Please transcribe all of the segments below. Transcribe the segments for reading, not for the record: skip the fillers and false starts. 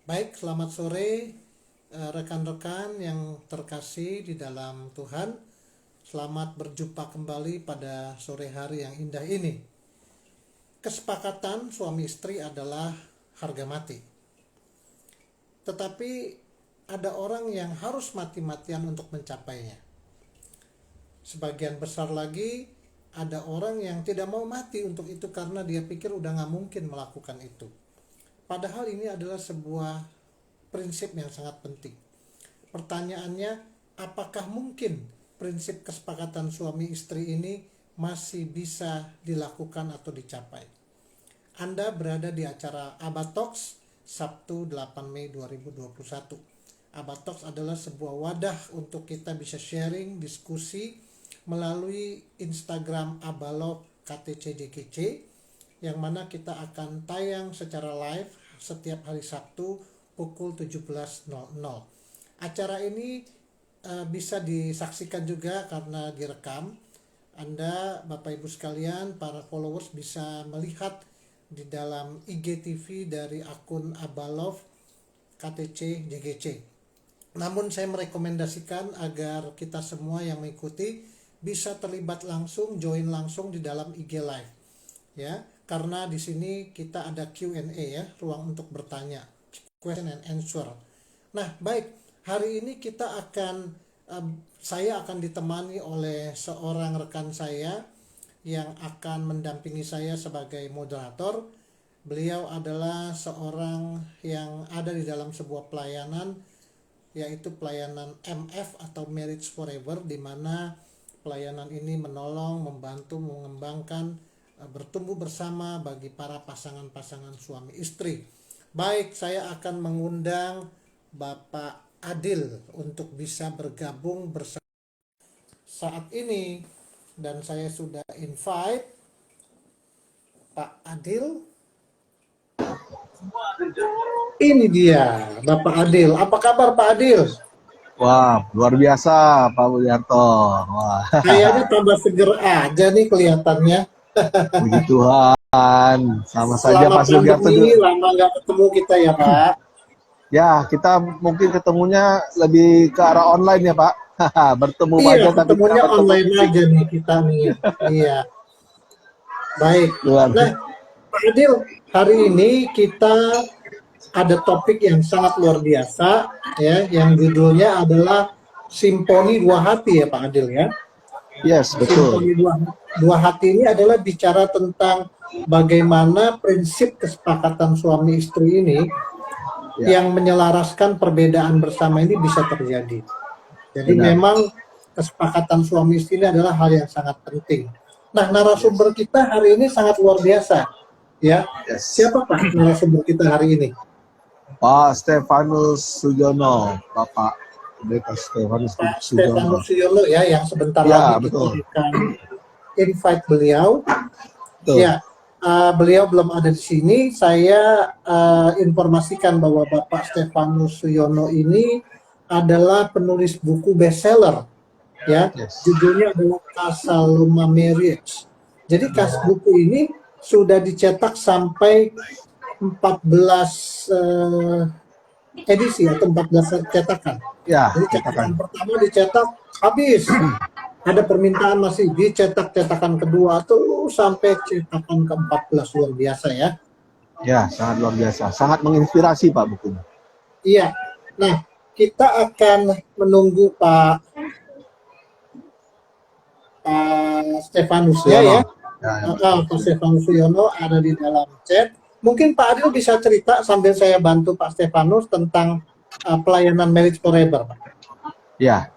Baik, selamat sore rekan-rekan yang terkasih di dalam Tuhan. Selamat berjumpa kembali pada sore hari yang indah ini. Kesepakatan suami istri adalah harga mati. Tetapi ada orang yang harus mati-matian untuk mencapainya. Sebagian besar lagi ada orang yang tidak mau mati untuk itu karena dia pikir udah gak mungkin melakukan itu. Padahal ini adalah sebuah prinsip yang sangat penting. Pertanyaannya, apakah mungkin prinsip kesepakatan suami istri ini masih bisa dilakukan atau dicapai? Anda berada di acara Abad Talks Sabtu 8 Mei 2021. Abad Talks adalah sebuah wadah untuk kita bisa sharing, diskusi melalui Instagram Abalog KTCJKC, yang mana kita akan tayang secara live setiap hari Sabtu pukul 17.00. Acara ini bisa disaksikan juga karena direkam. Anda, Bapak Ibu sekalian, para followers bisa melihat di dalam IGTV dari akun Abalov KTC JGC. Namun saya merekomendasikan agar kita semua yang mengikuti bisa terlibat langsung, join langsung di dalam IG Live. Ya, karena di sini kita ada Q&A ya, ruang untuk bertanya, question and answer. Nah, baik, hari ini saya akan ditemani oleh seorang rekan saya yang akan mendampingi saya sebagai moderator. Beliau adalah seorang yang ada di dalam sebuah pelayanan, yaitu pelayanan MF atau Marriage Forever, di mana pelayanan ini menolong, membantu, mengembangkan, bertumbuh bersama bagi para pasangan-pasangan suami istri. Baik, saya akan mengundang Bapak Adil untuk bisa bergabung bersama saat ini, dan saya sudah invite Pak Adil. Ini dia Bapak Adil. Apa kabar Pak Adil? Wah, luar biasa Pak Budiarto. Wah, Kayaknya tambah seger aja nih kelihatannya. puji Tuhan. Sama saja Selama Pak Sugiarto pandemi juga. lama nggak ketemu kita ya Pak. Ya, kita mungkin ketemunya lebih ke arah online ya Pak. Bertemu Iya, wajah tapi ketemunya tidak bertemu online fisik. aja nih kita nih. Iya, baik. Luar. Nah, Pak Adil, hari ini kita ada topik yang sangat luar biasa ya, yang judulnya adalah Simponi Dua Hati ya Pak Adil ya. Yes, betul. Simponi dua hati ini adalah bicara tentang bagaimana prinsip kesepakatan suami istri ini yang menyelaraskan perbedaan bersama ini bisa terjadi. Jadi Benar. memang kesepakatan suami istri ini adalah hal yang sangat penting. Nah, narasumber kita hari ini sangat luar biasa, ya. Yes. Siapa Pak narasumber kita hari ini? Pak Stefanus Sujono, Bapak Pendeta Stefanus Pak Sujono. Stefanus Sujono ya, yang sebentar Ya, lagi betul. kita akan invite beliau. Betul. Ya, beliau belum ada di sini. Saya informasikan bahwa Bapak Stefanus Sujono ini adalah penulis buku bestseller, ya. Yes. Judulnya adalah Casaluma Marriage. Jadi buku ini sudah dicetak sampai 14 edisi atau 14 cetakan. Ya, Jadi cetakan pertama dicetak habis, ada permintaan masih dicetak cetakan kedua tuh sampai cetakan ke-14, luar biasa ya. Ya, sangat luar biasa, sangat menginspirasi Pak bukunya. Iya. Nah, kita akan menunggu Pak Stefanus ya. Pak Stefanus Suyono ada di dalam chat. Mungkin Pak Adil bisa cerita sambil saya bantu Pak Stefanus tentang pelayanan Marriage Forever, Pak. Ya.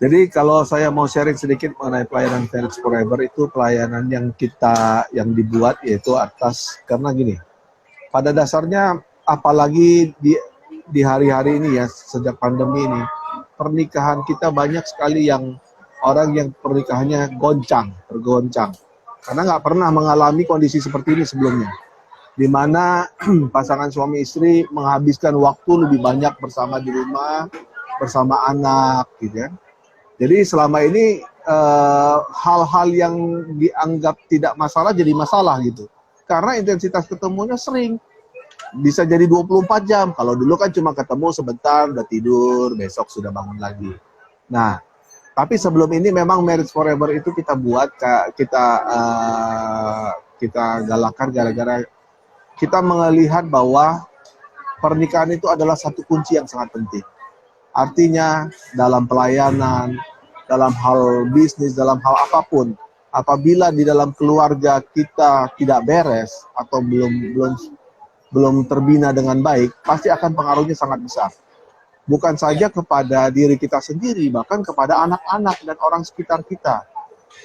Jadi kalau saya mau sharing sedikit mengenai pelayanan Marriage Forever, itu pelayanan yang dibuat yaitu karena gini. Pada dasarnya apalagi di hari-hari ini ya, sejak pandemi ini, pernikahan kita banyak sekali orang yang pernikahannya tergoncang. Karena nggak pernah mengalami kondisi seperti ini sebelumnya. Di mana pasangan suami istri menghabiskan waktu lebih banyak bersama di rumah, bersama anak, gitu ya. Jadi selama ini hal-hal yang dianggap tidak masalah jadi masalah gitu. Karena intensitas ketemunya sering. bisa jadi 24 jam. Kalau dulu kan cuma ketemu sebentar, udah tidur, besok sudah bangun lagi. Nah, tapi sebelum ini memang Marriage Forever itu kita buat, kita galakan gara-gara kita melihat bahwa pernikahan itu adalah satu kunci yang sangat penting. Artinya dalam pelayanan, dalam hal bisnis, dalam hal apapun, apabila di dalam keluarga kita tidak beres atau belum terbina dengan baik, pasti akan pengaruhnya sangat besar. Bukan saja kepada diri kita sendiri, bahkan kepada anak-anak dan orang sekitar kita.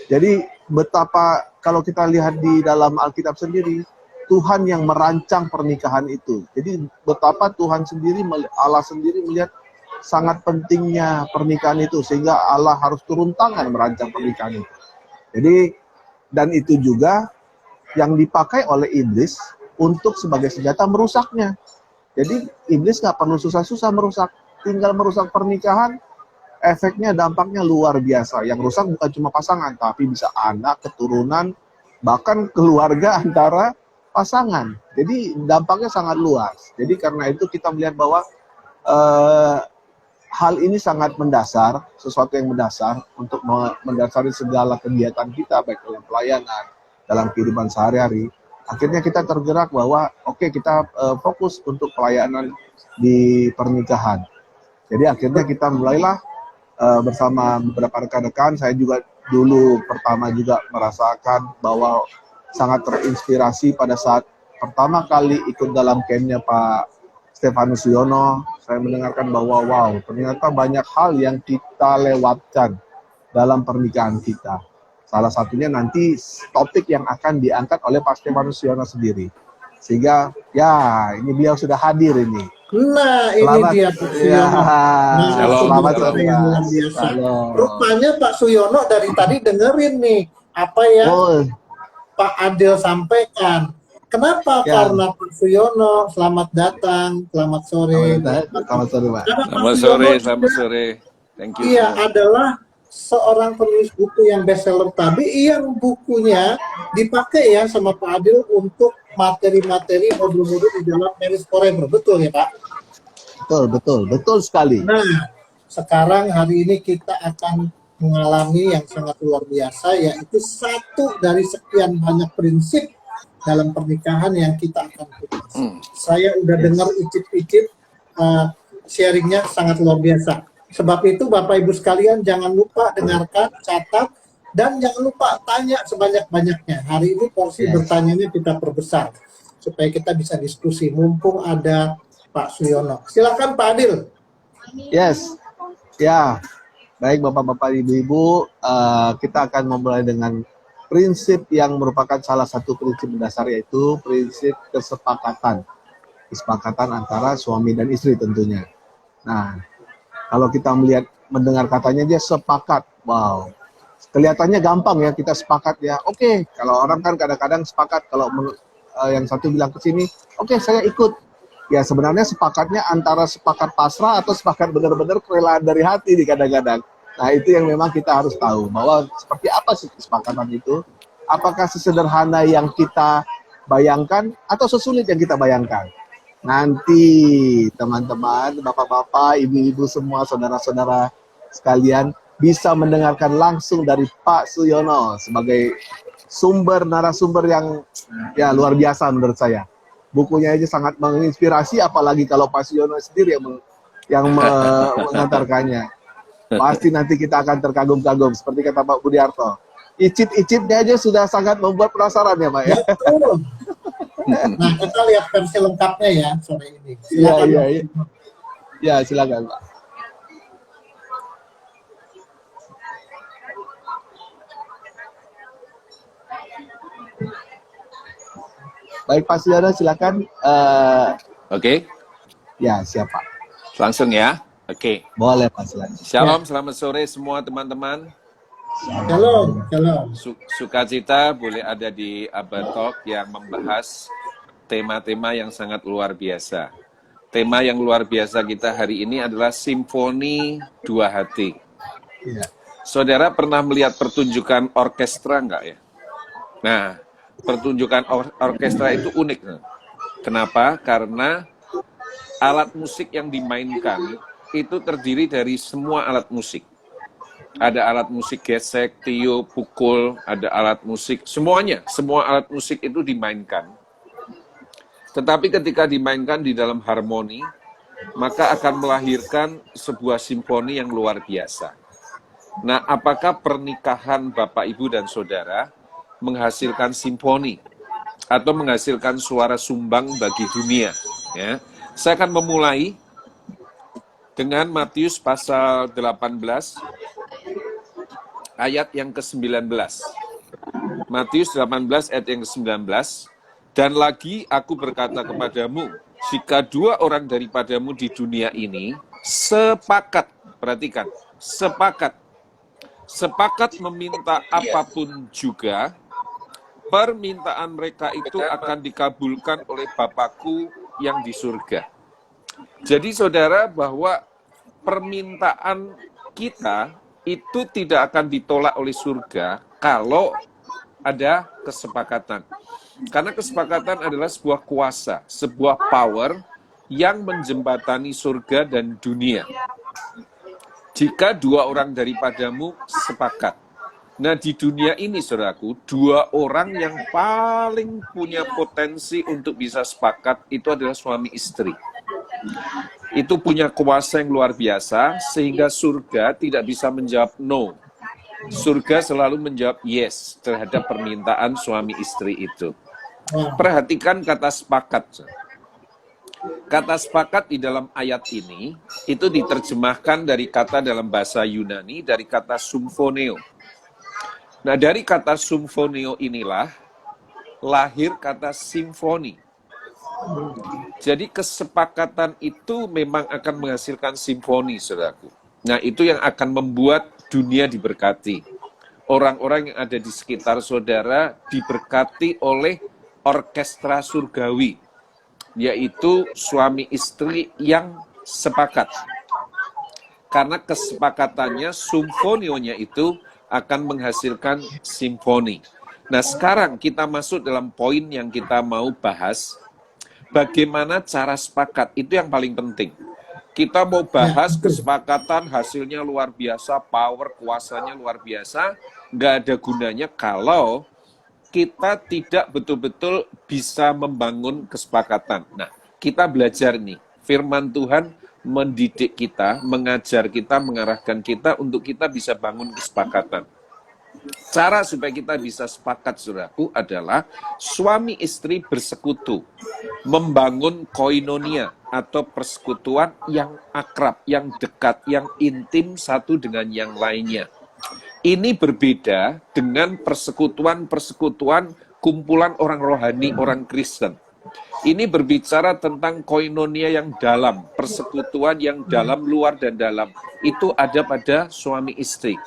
Jadi betapa kalau kita lihat di dalam Alkitab sendiri, Tuhan yang merancang pernikahan itu. Jadi betapa Tuhan sendiri, Allah sendiri melihat sangat pentingnya pernikahan itu, sehingga Allah harus turun tangan merancang pernikahan itu. Jadi, dan itu juga yang dipakai oleh iblis untuk sebagai senjata merusaknya. Jadi iblis nggak perlu susah-susah merusak, tinggal merusak pernikahan, efeknya, dampaknya luar biasa. Yang rusak bukan cuma pasangan, tapi bisa anak, keturunan, bahkan keluarga antara pasangan. Jadi dampaknya sangat luas. Jadi karena itu kita melihat bahwa hal ini sangat mendasar, sesuatu yang mendasar untuk mendasari segala kegiatan kita, baik dalam pelayanan, dalam kehidupan sehari-hari. Akhirnya kita tergerak bahwa oke, kita fokus untuk pelayanan di pernikahan. Jadi akhirnya kita mulailah bersama beberapa rekan-rekan. Saya juga dulu pertama juga merasakan bahwa sangat terinspirasi pada saat pertama kali ikut dalam campnya Pak Stefanus Yono. Saya mendengarkan bahwa wow, ternyata banyak hal yang kita lewatkan dalam pernikahan kita. Salah satunya nanti topik yang akan diangkat oleh Pak Stefanus Yono sendiri. Sehingga ya ini beliau sudah hadir ini. Nah, ini Selamat, dia Pak Suyono. ya, Nah, selamat ini sore. yang luar biasa. Halo. Rupanya Pak Suyono dari tadi dengerin nih apa yang Oh, Pak Adil sampaikan. Kenapa? ya. Karena Pak Suyono, selamat datang, selamat sore. Selamat sore, Pak. Karena Pak Selamat Suyono sore, juga, selamat sore. Thank you. iya, adalah seorang penulis buku yang bestseller tadi, yang bukunya dipakai ya sama Pak Adil untuk materi-materi modul-modul di dalam Marriage Forever. Betul ya Pak? Betul sekali. Nah, sekarang hari ini kita akan mengalami yang sangat luar biasa, yaitu satu dari sekian banyak prinsip dalam pernikahan yang kita akan kupas. Saya udah dengar icip-icip sharingnya sangat luar biasa. Sebab itu Bapak Ibu sekalian jangan lupa dengarkan, catat, dan jangan lupa tanya sebanyak-banyaknya. Hari ini porsi bertanyanya kita perbesar supaya kita bisa diskusi. Mumpung ada Pak Suyono. Silakan Pak Adil. Yes, ya. Baik Bapak-Bapak, Ibu-Ibu, kita akan memulai dengan prinsip yang merupakan salah satu prinsip mendasar, yaitu prinsip kesepakatan antara suami dan istri tentunya. Nah, kalau kita mendengar katanya dia sepakat, wow, kelihatannya gampang ya, kita sepakat ya. Oke, kalau orang kan kadang-kadang sepakat, kalau yang satu bilang ke sini, oke, saya ikut. Ya sebenarnya sepakatnya antara sepakat pasrah atau sepakat benar-benar kerelaan dari hati nih kadang-kadang. Nah itu yang memang kita harus tahu, bahwa seperti apa sih kesepakatan itu. Apakah sesederhana yang kita bayangkan atau sesulit yang kita bayangkan. Nanti teman-teman, bapak-bapak, ibu-ibu semua, saudara-saudara sekalian bisa mendengarkan langsung dari Pak Suyono sebagai narasumber yang ya luar biasa menurut saya. Bukunya aja sangat menginspirasi, apalagi kalau Pak Suyono sendiri yang mengantarkannya. Pasti nanti kita akan terkagum-kagum, seperti kata Pak Budiarto. Icip-icipnya aja sudah sangat membuat penasaran ya Pak ya. Betul. Nah kita lihat versi lengkapnya ya sore ini. Iya, Silakan. iya, iya. Ya silakan Pak. Baik Pak Suyono, silakan. Oke, Ya siapa? langsung ya. Oke. Boleh Pak, silakan. Shalom, selamat sore semua teman-teman. Shalom, shalom. Sukacita boleh ada di Abba Talk yang membahas tema-tema yang sangat luar biasa. Tema yang luar biasa kita hari ini adalah Simfoni Dua Hati. Iya. Saudara pernah melihat pertunjukan orkestra enggak ya? Nah, pertunjukan orkestra itu unik. Kenapa? Karena alat musik yang dimainkan itu terdiri dari semua alat musik. Ada alat musik gesek, tiup, pukul, ada alat musik, semuanya, semua alat musik itu dimainkan. Tetapi ketika dimainkan di dalam harmoni, maka akan melahirkan sebuah simfoni yang luar biasa. Nah, apakah pernikahan Bapak, Ibu, dan Saudara menghasilkan simfoni atau menghasilkan suara sumbang bagi dunia? Ya. Saya akan memulai dengan Matius pasal 18, ayat yang ke-19. Matius 18 ayat yang ke-19. Dan lagi aku berkata kepadamu, jika 2 orang daripadamu di dunia ini sepakat, perhatikan, sepakat meminta apapun juga, permintaan mereka itu akan dikabulkan oleh Bapakku yang di surga. Jadi saudara, bahwa permintaan kita itu tidak akan ditolak oleh surga kalau ada kesepakatan. Karena kesepakatan adalah sebuah kuasa, sebuah power yang menjembatani surga dan dunia. Jika 2 orang daripadamu sepakat. Nah, di dunia ini, saudaraku, 2 orang yang paling punya potensi untuk bisa sepakat itu adalah suami istri. Itu punya kuasa yang luar biasa, sehingga surga tidak bisa menjawab no. Surga selalu menjawab yes terhadap permintaan suami istri itu. Perhatikan kata sepakat. Kata sepakat di dalam ayat ini, itu diterjemahkan dari kata dalam bahasa Yunani, dari kata symphoneo. Nah, dari kata symphoneo inilah lahir kata simfoni. Jadi kesepakatan itu memang akan menghasilkan simfoni, saudaraku. Nah, itu yang akan membuat dunia diberkati. Orang-orang yang ada di sekitar saudara diberkati oleh orkestra surgawi, yaitu suami istri yang sepakat. Karena kesepakatannya, symfonionya itu akan menghasilkan simfoni. Nah, sekarang kita masuk dalam poin yang kita mau bahas. Bagaimana cara sepakat, itu yang paling penting. Kita mau bahas kesepakatan, hasilnya luar biasa, power, kuasanya luar biasa, nggak ada gunanya kalau kita tidak betul-betul bisa membangun kesepakatan. Nah, kita belajar nih, firman Tuhan mendidik kita, mengajar kita, mengarahkan kita untuk kita bisa bangun kesepakatan. Cara supaya kita bisa sepakat, saudaraku, adalah suami istri bersekutu, membangun koinonia atau persekutuan yang akrab, yang dekat, yang intim satu dengan yang lainnya. Ini berbeda dengan persekutuan-persekutuan kumpulan orang rohani, orang Kristen. Ini berbicara tentang koinonia yang dalam, persekutuan yang dalam, luar, dan dalam. Itu ada pada suami istri.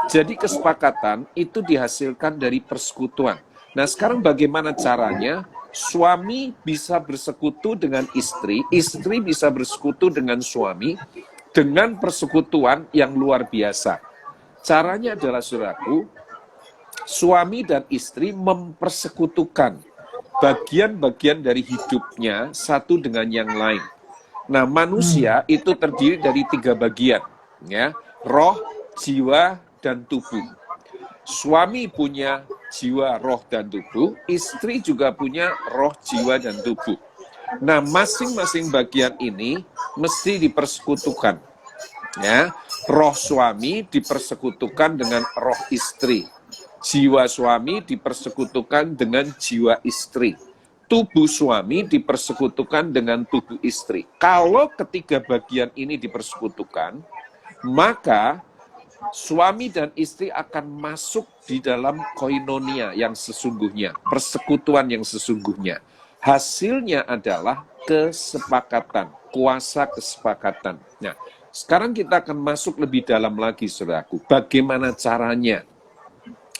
Jadi kesepakatan itu dihasilkan dari persekutuan. Nah, sekarang bagaimana caranya? Suami bisa bersekutu dengan istri, istri bisa bersekutu dengan suami, dengan persekutuan yang luar biasa. Caranya adalah, saudaraku, suami dan istri mempersekutukan bagian-bagian dari hidupnya satu dengan yang lain. Nah, manusia itu terdiri dari 3 bagian, ya, roh, jiwa, dan tubuh. Suami punya jiwa, roh, dan tubuh, istri juga punya roh, jiwa, dan tubuh. Nah, masing-masing bagian ini mesti dipersekutukan. Ya, roh suami dipersekutukan dengan roh istri. Jiwa suami dipersekutukan dengan jiwa istri. Tubuh suami dipersekutukan dengan tubuh istri. Kalau ketiga bagian ini dipersekutukan, maka suami dan istri akan masuk di dalam koinonia yang sesungguhnya, persekutuan yang sesungguhnya. Hasilnya adalah kesepakatan, kuasa kesepakatan. Nah, sekarang kita akan masuk lebih dalam lagi, saudaraku. Bagaimana caranya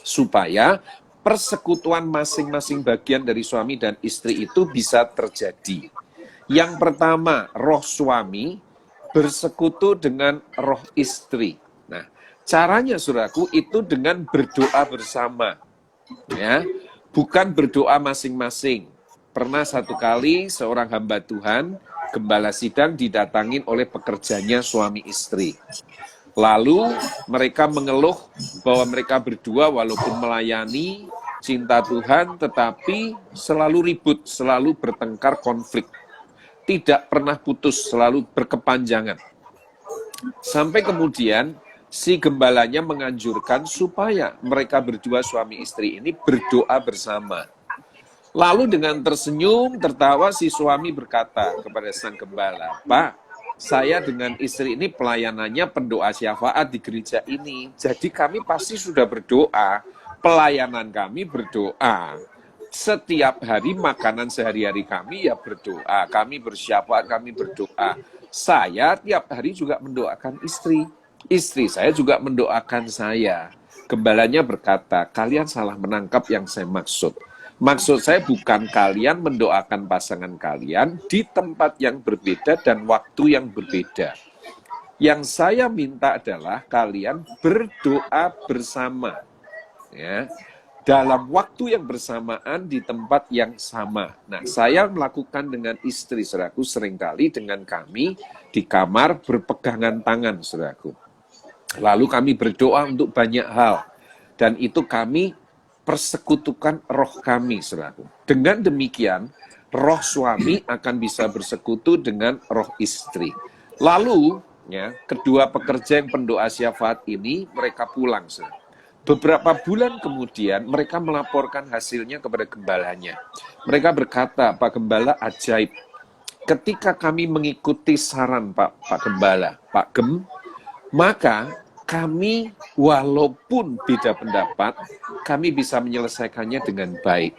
supaya persekutuan masing-masing bagian dari suami dan istri itu bisa terjadi. Yang pertama, roh suami bersekutu dengan roh istri. Nah, caranya, saudaraku, itu dengan berdoa bersama, ya, bukan berdoa masing-masing. Pernah satu kali seorang hamba Tuhan, gembala sidang didatangin oleh pekerjanya suami istri. Lalu mereka mengeluh bahwa mereka berdua walaupun melayani cinta Tuhan, tetapi selalu ribut, selalu bertengkar, konflik. Tidak pernah putus, selalu berkepanjangan. Sampai kemudian si gembalanya menganjurkan supaya mereka berdua suami istri ini berdoa bersama. Lalu dengan tersenyum, tertawa, si suami berkata kepada sang gembala, "Pak, saya dengan istri ini pelayanannya pendoa syafaat di gereja ini. Jadi kami pasti sudah berdoa, pelayanan kami berdoa. Setiap hari makanan sehari-hari kami ya berdoa, kami bersyafaat, kami berdoa. Saya tiap hari juga mendoakan istri saya juga mendoakan saya." Gembalanya berkata, "Kalian salah menangkap yang saya maksud. Maksud saya bukan kalian mendoakan pasangan kalian di tempat yang berbeda dan waktu yang berbeda. Yang saya minta adalah kalian berdoa bersama, ya, dalam waktu yang bersamaan di tempat yang sama." Nah, saya melakukan dengan istri saudaraku seringkali dengan kami di kamar berpegangan tangan saudaraku. Lalu kami berdoa untuk banyak hal dan itu kami persekutukan roh kami, saudaraku. Dengan demikian, roh suami akan bisa bersekutu dengan roh istri. Lalu, ya, kedua pekerja yang pendoa syafaat ini, mereka pulang, saudara. Beberapa bulan kemudian, mereka melaporkan hasilnya kepada gembalanya. Mereka berkata, "Pak Gembala, ajaib. Ketika kami mengikuti saran Pak Gembala, Pak Gem, maka kami walaupun beda pendapat, kami bisa menyelesaikannya dengan baik.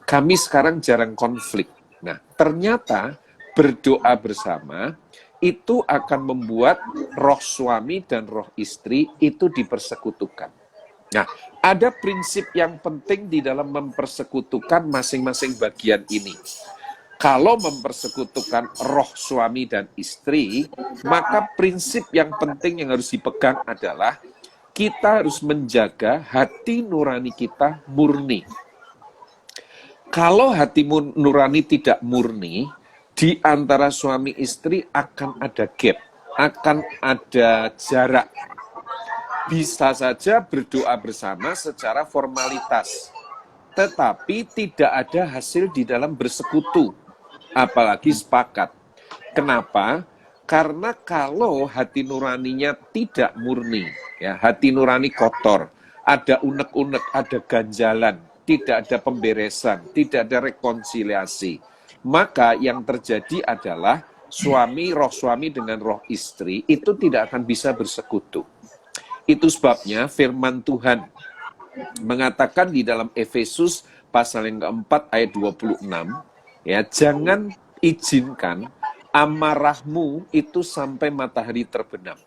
Kami sekarang jarang konflik." Nah, ternyata berdoa bersama itu akan membuat roh suami dan roh istri itu dipersekutukan. Nah, ada prinsip yang penting di dalam mempersekutukan masing-masing bagian ini. Kalau mempersekutukan roh suami dan istri, maka prinsip yang penting yang harus dipegang adalah kita harus menjaga hati nurani kita murni. Kalau hati nurani tidak murni, di antara suami istri akan ada gap, akan ada jarak. Bisa saja berdoa bersama secara formalitas, tetapi tidak ada hasil di dalam bersekutu. Apalagi sepakat. Kenapa? Karena kalau hati nuraninya tidak murni, ya, hati nurani kotor, ada unek-unek, ada ganjalan, tidak ada pemberesan, tidak ada rekonsiliasi, maka yang terjadi adalah roh suami dengan roh istri itu tidak akan bisa bersekutu. Itu sebabnya firman Tuhan mengatakan di dalam Efesus pasal yang keempat ayat 26, ya, jangan izinkan amarahmu itu sampai matahari terbenam.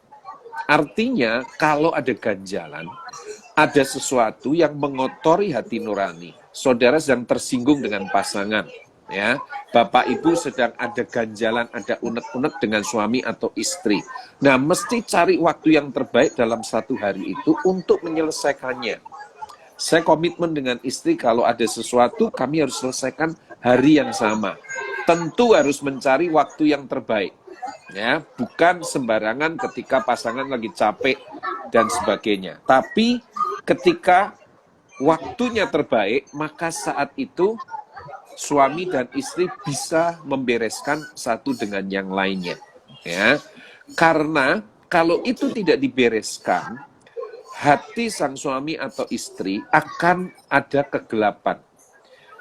Artinya, kalau ada ganjalan, ada sesuatu yang mengotori hati nurani. Saudara sedang tersinggung dengan pasangan, ya. Bapak Ibu sedang ada ganjalan, ada unek-unek dengan suami atau istri. Nah, mesti cari waktu yang terbaik dalam satu hari itu untuk menyelesaikannya. Saya komitmen dengan istri kalau ada sesuatu kami harus selesaikan hari yang sama. Tentu harus mencari waktu yang terbaik. Ya, bukan sembarangan ketika pasangan lagi capek dan sebagainya. Tapi ketika waktunya terbaik, maka saat itu suami dan istri bisa membereskan satu dengan yang lainnya. Ya. Karena kalau itu tidak dibereskan, hati sang suami atau istri akan ada kegelapan.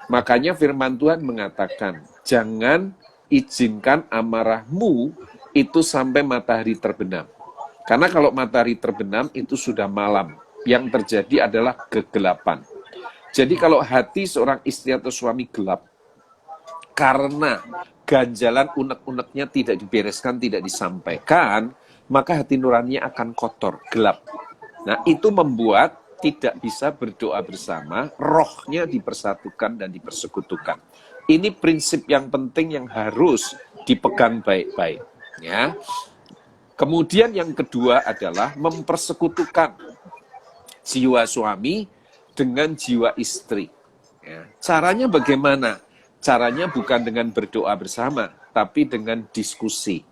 Makanya firman Tuhan mengatakan, jangan izinkan amarahmu itu sampai matahari terbenam. Karena kalau matahari terbenam itu sudah malam. Yang terjadi adalah kegelapan. Jadi kalau hati seorang istri atau suami gelap, karena ganjalan unek-uneknya tidak dibereskan, tidak disampaikan, maka hati nuraninya akan kotor, gelap. Nah, itu membuat tidak bisa berdoa bersama, rohnya dipersatukan dan dipersekutukan. Ini prinsip yang penting yang harus dipegang baik-baik. Ya. Kemudian yang kedua adalah mempersekutukan jiwa suami dengan jiwa istri. Ya. Caranya bagaimana? Caranya bukan dengan berdoa bersama, tapi dengan diskusi.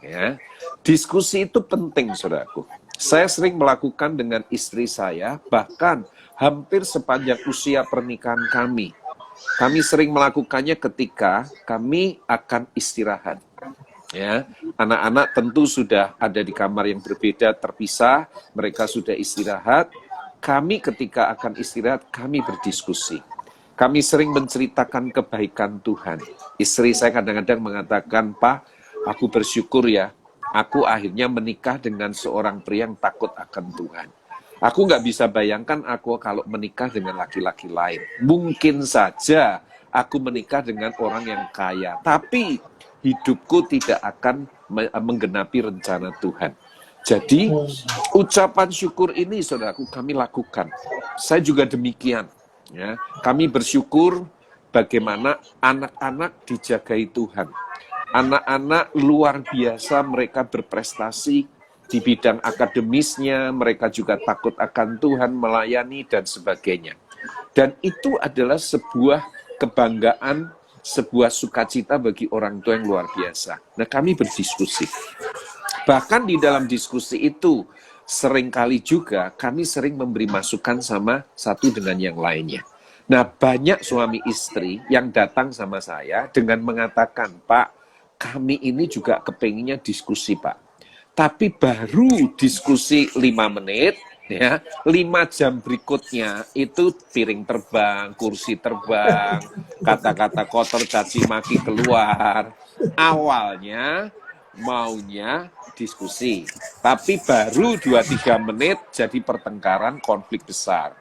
Ya, diskusi itu penting, saudaraku. Saya sering melakukan dengan istri saya, bahkan hampir sepanjang usia pernikahan kami. Kami sering melakukannya ketika kami akan istirahat. Ya, anak-anak tentu sudah ada di kamar yang berbeda, terpisah, mereka sudah istirahat. Kami ketika akan istirahat, kami berdiskusi. Kami sering menceritakan kebaikan Tuhan. Istri saya kadang-kadang mengatakan, Pak, aku bersyukur ya, aku akhirnya menikah dengan seorang pria yang takut akan Tuhan. Aku nggak bisa bayangkan aku kalau menikah dengan laki-laki lain. Mungkin saja aku menikah dengan orang yang kaya, tapi hidupku tidak akan menggenapi rencana Tuhan. Jadi, ucapan syukur ini, saudaraku, kami lakukan. Saya juga demikian. Ya, kami bersyukur bagaimana anak-anak dijagai Tuhan. Anak-anak luar biasa, mereka berprestasi di bidang akademisnya, mereka juga takut akan Tuhan, melayani, dan sebagainya. Dan itu adalah sebuah kebanggaan, sebuah sukacita bagi orang tua yang luar biasa. Nah, kami berdiskusi. Bahkan di dalam diskusi itu, seringkali juga kami sering memberi masukan sama satu dengan yang lainnya. Nah, banyak suami istri yang datang sama saya dengan mengatakan, Pak, kami ini juga kepenginnya diskusi, Pak. Tapi baru diskusi 5 menit, ya, 5 jam berikutnya itu piring terbang, kursi terbang, kata-kata kotor, caci maki keluar. Awalnya maunya diskusi, tapi baru 2-3 menit jadi pertengkaran, konflik besar.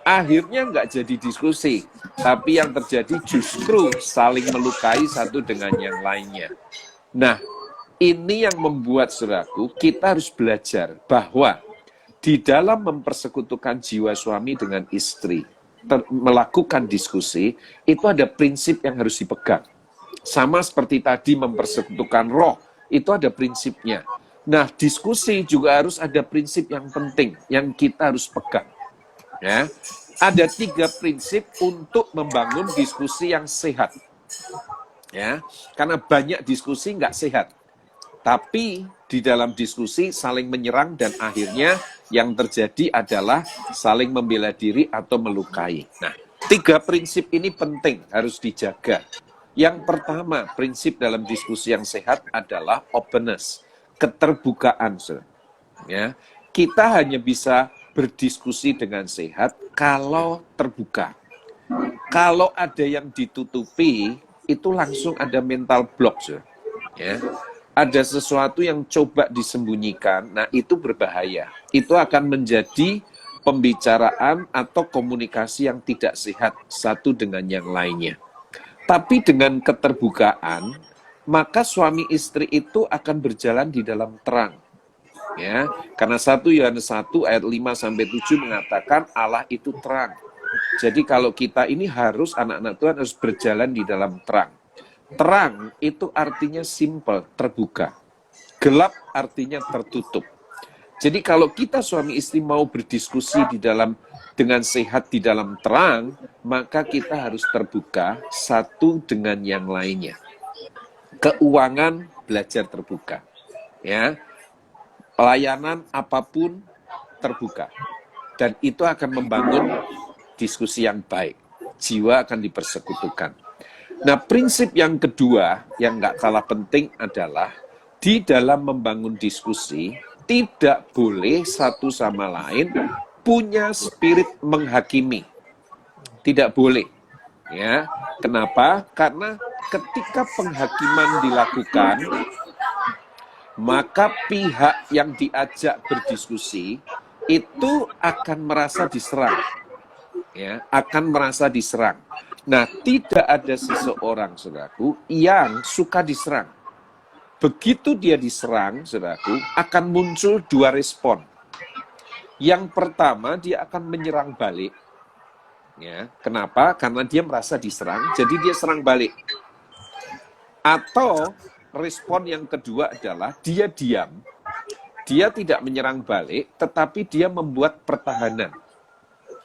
Akhirnya nggak jadi diskusi, tapi yang terjadi justru saling melukai satu dengan yang lainnya. Nah, ini yang membuat, saudaraku, kita harus belajar bahwa di dalam mempersekutukan jiwa suami dengan istri, melakukan diskusi, itu ada prinsip yang harus dipegang. Sama seperti tadi mempersekutukan roh, itu ada prinsipnya. Nah, diskusi juga harus ada prinsip yang penting, yang kita harus pegang. Ya, ada 3 prinsip untuk membangun diskusi yang sehat. Ya, karena banyak diskusi nggak sehat. Tapi di dalam diskusi saling menyerang dan akhirnya yang terjadi adalah saling membela diri atau melukai. Nah, 3 prinsip ini penting, harus dijaga. Yang pertama, prinsip dalam diskusi yang sehat adalah openness, keterbukaan. Ya, kita hanya bisa berdiskusi dengan sehat kalau terbuka. Kalau ada yang ditutupi, itu langsung ada mental block. Ya. Ada sesuatu yang coba disembunyikan, nah itu berbahaya. Itu akan menjadi pembicaraan atau komunikasi yang tidak sehat satu dengan yang lainnya. Tapi dengan keterbukaan, maka suami istri itu akan berjalan di dalam terang. Ya, karena 1 Yohanes 1 ayat 5-7 mengatakan Allah itu terang. Jadi kalau kita ini harus, anak-anak Tuhan harus berjalan di dalam terang. Terang itu artinya simple, terbuka. Gelap artinya tertutup. Jadi kalau kita suami istri mau berdiskusi dengan sehat di dalam terang, maka kita harus terbuka satu dengan yang lainnya. Keuangan belajar terbuka. Ya. Pelayanan apapun terbuka. Dan itu akan membangun diskusi yang baik. Jiwa akan dipersekutukan. Nah, prinsip yang kedua yang nggak kalah penting adalah di dalam membangun diskusi, tidak boleh satu sama lain punya spirit menghakimi. Tidak boleh. Ya, kenapa? Karena ketika penghakiman dilakukan, maka pihak yang diajak berdiskusi itu akan merasa diserang. Ya, akan merasa diserang. Nah, tidak ada seseorang, saudaraku, yang suka diserang. Begitu dia diserang, saudaraku, akan muncul 2 respon. Yang pertama, dia akan menyerang balik. Ya, kenapa? Karena dia merasa diserang, jadi dia serang balik. Atau respon yang kedua adalah dia diam. Dia tidak menyerang balik, tetapi dia membuat pertahanan.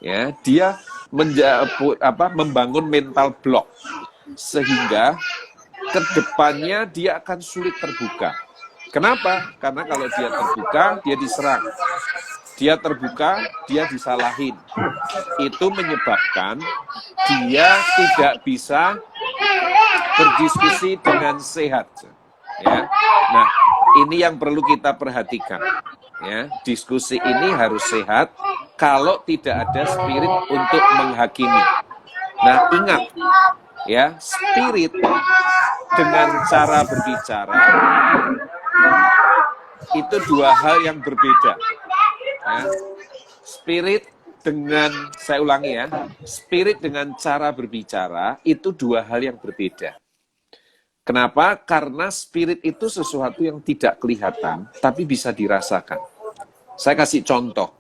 Ya, dia membangun mental block. sehingga kedepannya dia akan sulit terbuka. Kenapa? Karena kalau dia terbuka, dia diserang. Dia terbuka, dia disalahin. Itu menyebabkan dia tidak bisa berdiskusi dengan sehat. Ya. Nah, ini yang perlu kita perhatikan. Ya, diskusi ini harus sehat kalau tidak ada spirit untuk menghakimi. Nah, ingat ya, spirit dengan cara berbicara itu dua hal yang berbeda. Ya. Spirit dengan, saya ulangi ya, spirit dengan cara berbicara itu dua hal yang berbeda. Kenapa? Karena spirit itu sesuatu yang tidak kelihatan, tapi bisa dirasakan. Saya kasih contoh.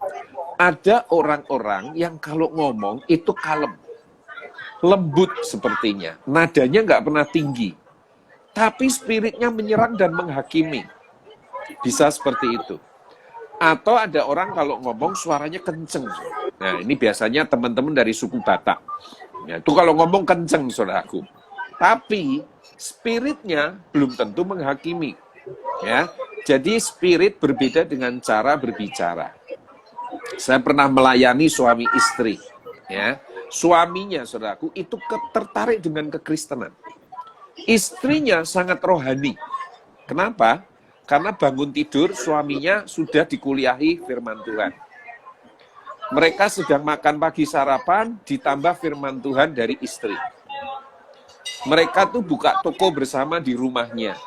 Ada orang-orang yang kalau ngomong itu kalem. Lembut sepertinya. Nadanya nggak pernah tinggi. Tapi spiritnya menyerang dan menghakimi. Bisa seperti itu. Atau ada orang kalau ngomong suaranya kenceng. Nah, ini biasanya teman-teman dari suku Batak. Ya, itu kalau ngomong kenceng, saudaraku. Tapi spiritnya belum tentu menghakimi. Ya, jadi spirit berbeda dengan cara berbicara. Saya pernah melayani suami istri. Ya, suaminya, saudaraku, itu tertarik dengan kekristenan. Istrinya sangat rohani. Kenapa? Karena bangun tidur suaminya sudah dikuliahi firman Tuhan. Mereka sedang makan pagi sarapan, ditambah firman Tuhan dari istri. Mereka tuh buka toko bersama di rumahnya.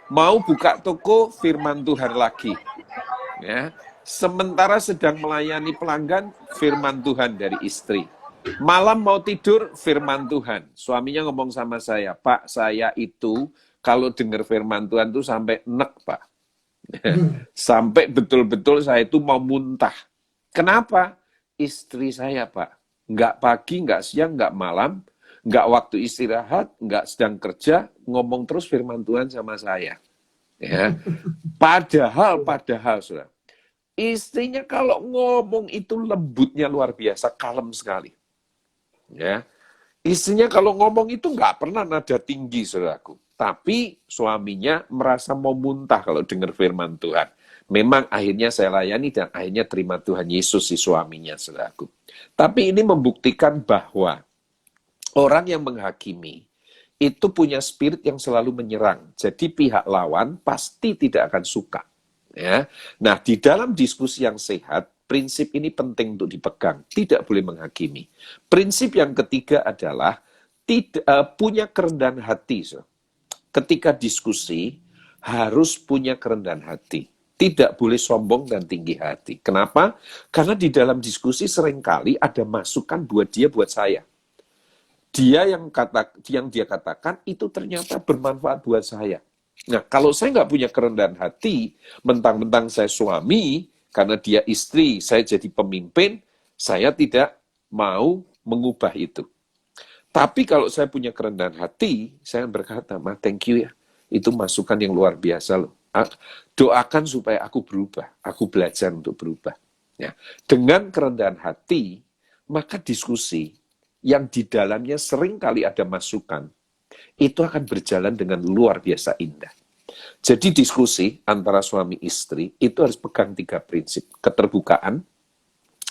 Mau buka toko, firman Tuhan lagi. Ya. Sementara sedang melayani pelanggan, firman Tuhan dari istri. Malam mau tidur, firman Tuhan. Suaminya ngomong sama saya, Pak, saya itu kalau dengar firman Tuhan tuh sampai nek, Pak. Sampai betul-betul saya itu mau muntah. Kenapa? Istri saya, Pak. Nggak pagi, nggak siang, nggak malam. Nggak waktu istirahat, nggak sedang kerja, ngomong terus firman Tuhan sama saya. Ya. Padahal, saudara, istrinya kalau ngomong itu lembutnya luar biasa, kalem sekali. Ya. Istrinya kalau ngomong itu nggak pernah nada tinggi, saudaraku. Tapi suaminya merasa mau muntah kalau dengar firman Tuhan. Memang akhirnya saya layani dan akhirnya terima Tuhan Yesus si suaminya, saudaraku. Tapi ini membuktikan bahwa orang yang menghakimi itu punya spirit yang selalu menyerang. Jadi pihak lawan pasti tidak akan suka. Ya. Nah, di dalam diskusi yang sehat, prinsip ini penting untuk dipegang. Tidak boleh menghakimi. Prinsip yang ketiga adalah punya kerendahan hati. Ketika diskusi, harus punya kerendahan hati. Tidak boleh sombong dan tinggi hati. Kenapa? Karena di dalam diskusi seringkali ada masukan buat dia, buat saya. Dia yang dia katakan itu ternyata bermanfaat buat saya. Nah, kalau saya nggak punya kerendahan hati, mentang-mentang saya suami, karena dia istri, saya jadi pemimpin, saya tidak mau mengubah itu. Tapi kalau saya punya kerendahan hati, saya berkata, Ma, thank you ya. Itu masukan yang luar biasa loh. Doakan supaya aku berubah, aku belajar untuk berubah. Ya. Dengan kerendahan hati, maka diskusi yang di dalamnya sering kali ada masukan, itu akan berjalan dengan luar biasa indah. Jadi diskusi antara suami istri itu harus pegang 3 prinsip. Keterbukaan,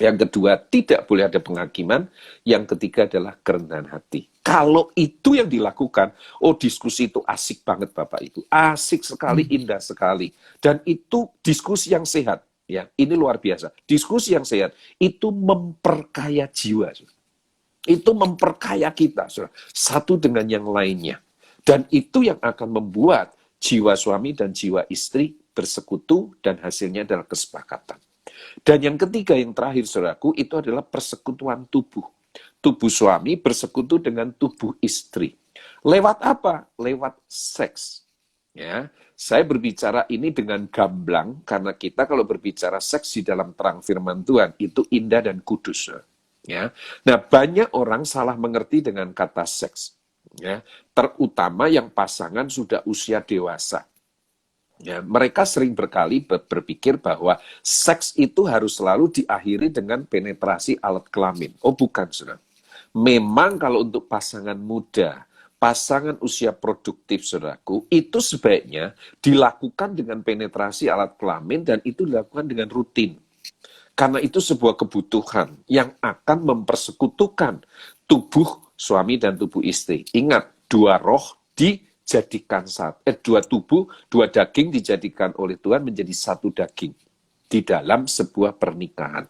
yang kedua tidak boleh ada penghakiman, yang ketiga adalah kerendahan hati. Kalau itu yang dilakukan, diskusi itu asik banget Bapak Ibu. Asik sekali, indah sekali. Dan itu diskusi yang sehat. Ya, ini luar biasa. Diskusi yang sehat itu memperkaya jiwa. Itu memperkaya kita, satu dengan yang lainnya. Dan itu yang akan membuat jiwa suami dan jiwa istri bersekutu dan hasilnya adalah kesepakatan. Dan yang ketiga, yang terakhir, saudaraku, itu adalah persekutuan tubuh. Tubuh suami bersekutu dengan tubuh istri. Lewat apa? Lewat seks. Ya, saya berbicara ini dengan gamblang, karena kita kalau berbicara seks di dalam terang firman Tuhan, itu indah dan kudus. Ya. Nah, banyak orang salah mengerti dengan kata seks. Ya. Terutama yang pasangan sudah usia dewasa. Ya, mereka sering berkali berpikir bahwa seks itu harus selalu diakhiri dengan penetrasi alat kelamin. Oh bukan, saudara. Memang kalau untuk pasangan muda, pasangan usia produktif, saudaraku, itu sebaiknya dilakukan dengan penetrasi alat kelamin dan itu dilakukan dengan rutin. Karena itu sebuah kebutuhan yang akan mempersekutukan tubuh suami dan tubuh istri. Ingat, dua roh dijadikan satu, dua tubuh, dua daging dijadikan oleh Tuhan menjadi satu daging di dalam sebuah pernikahan.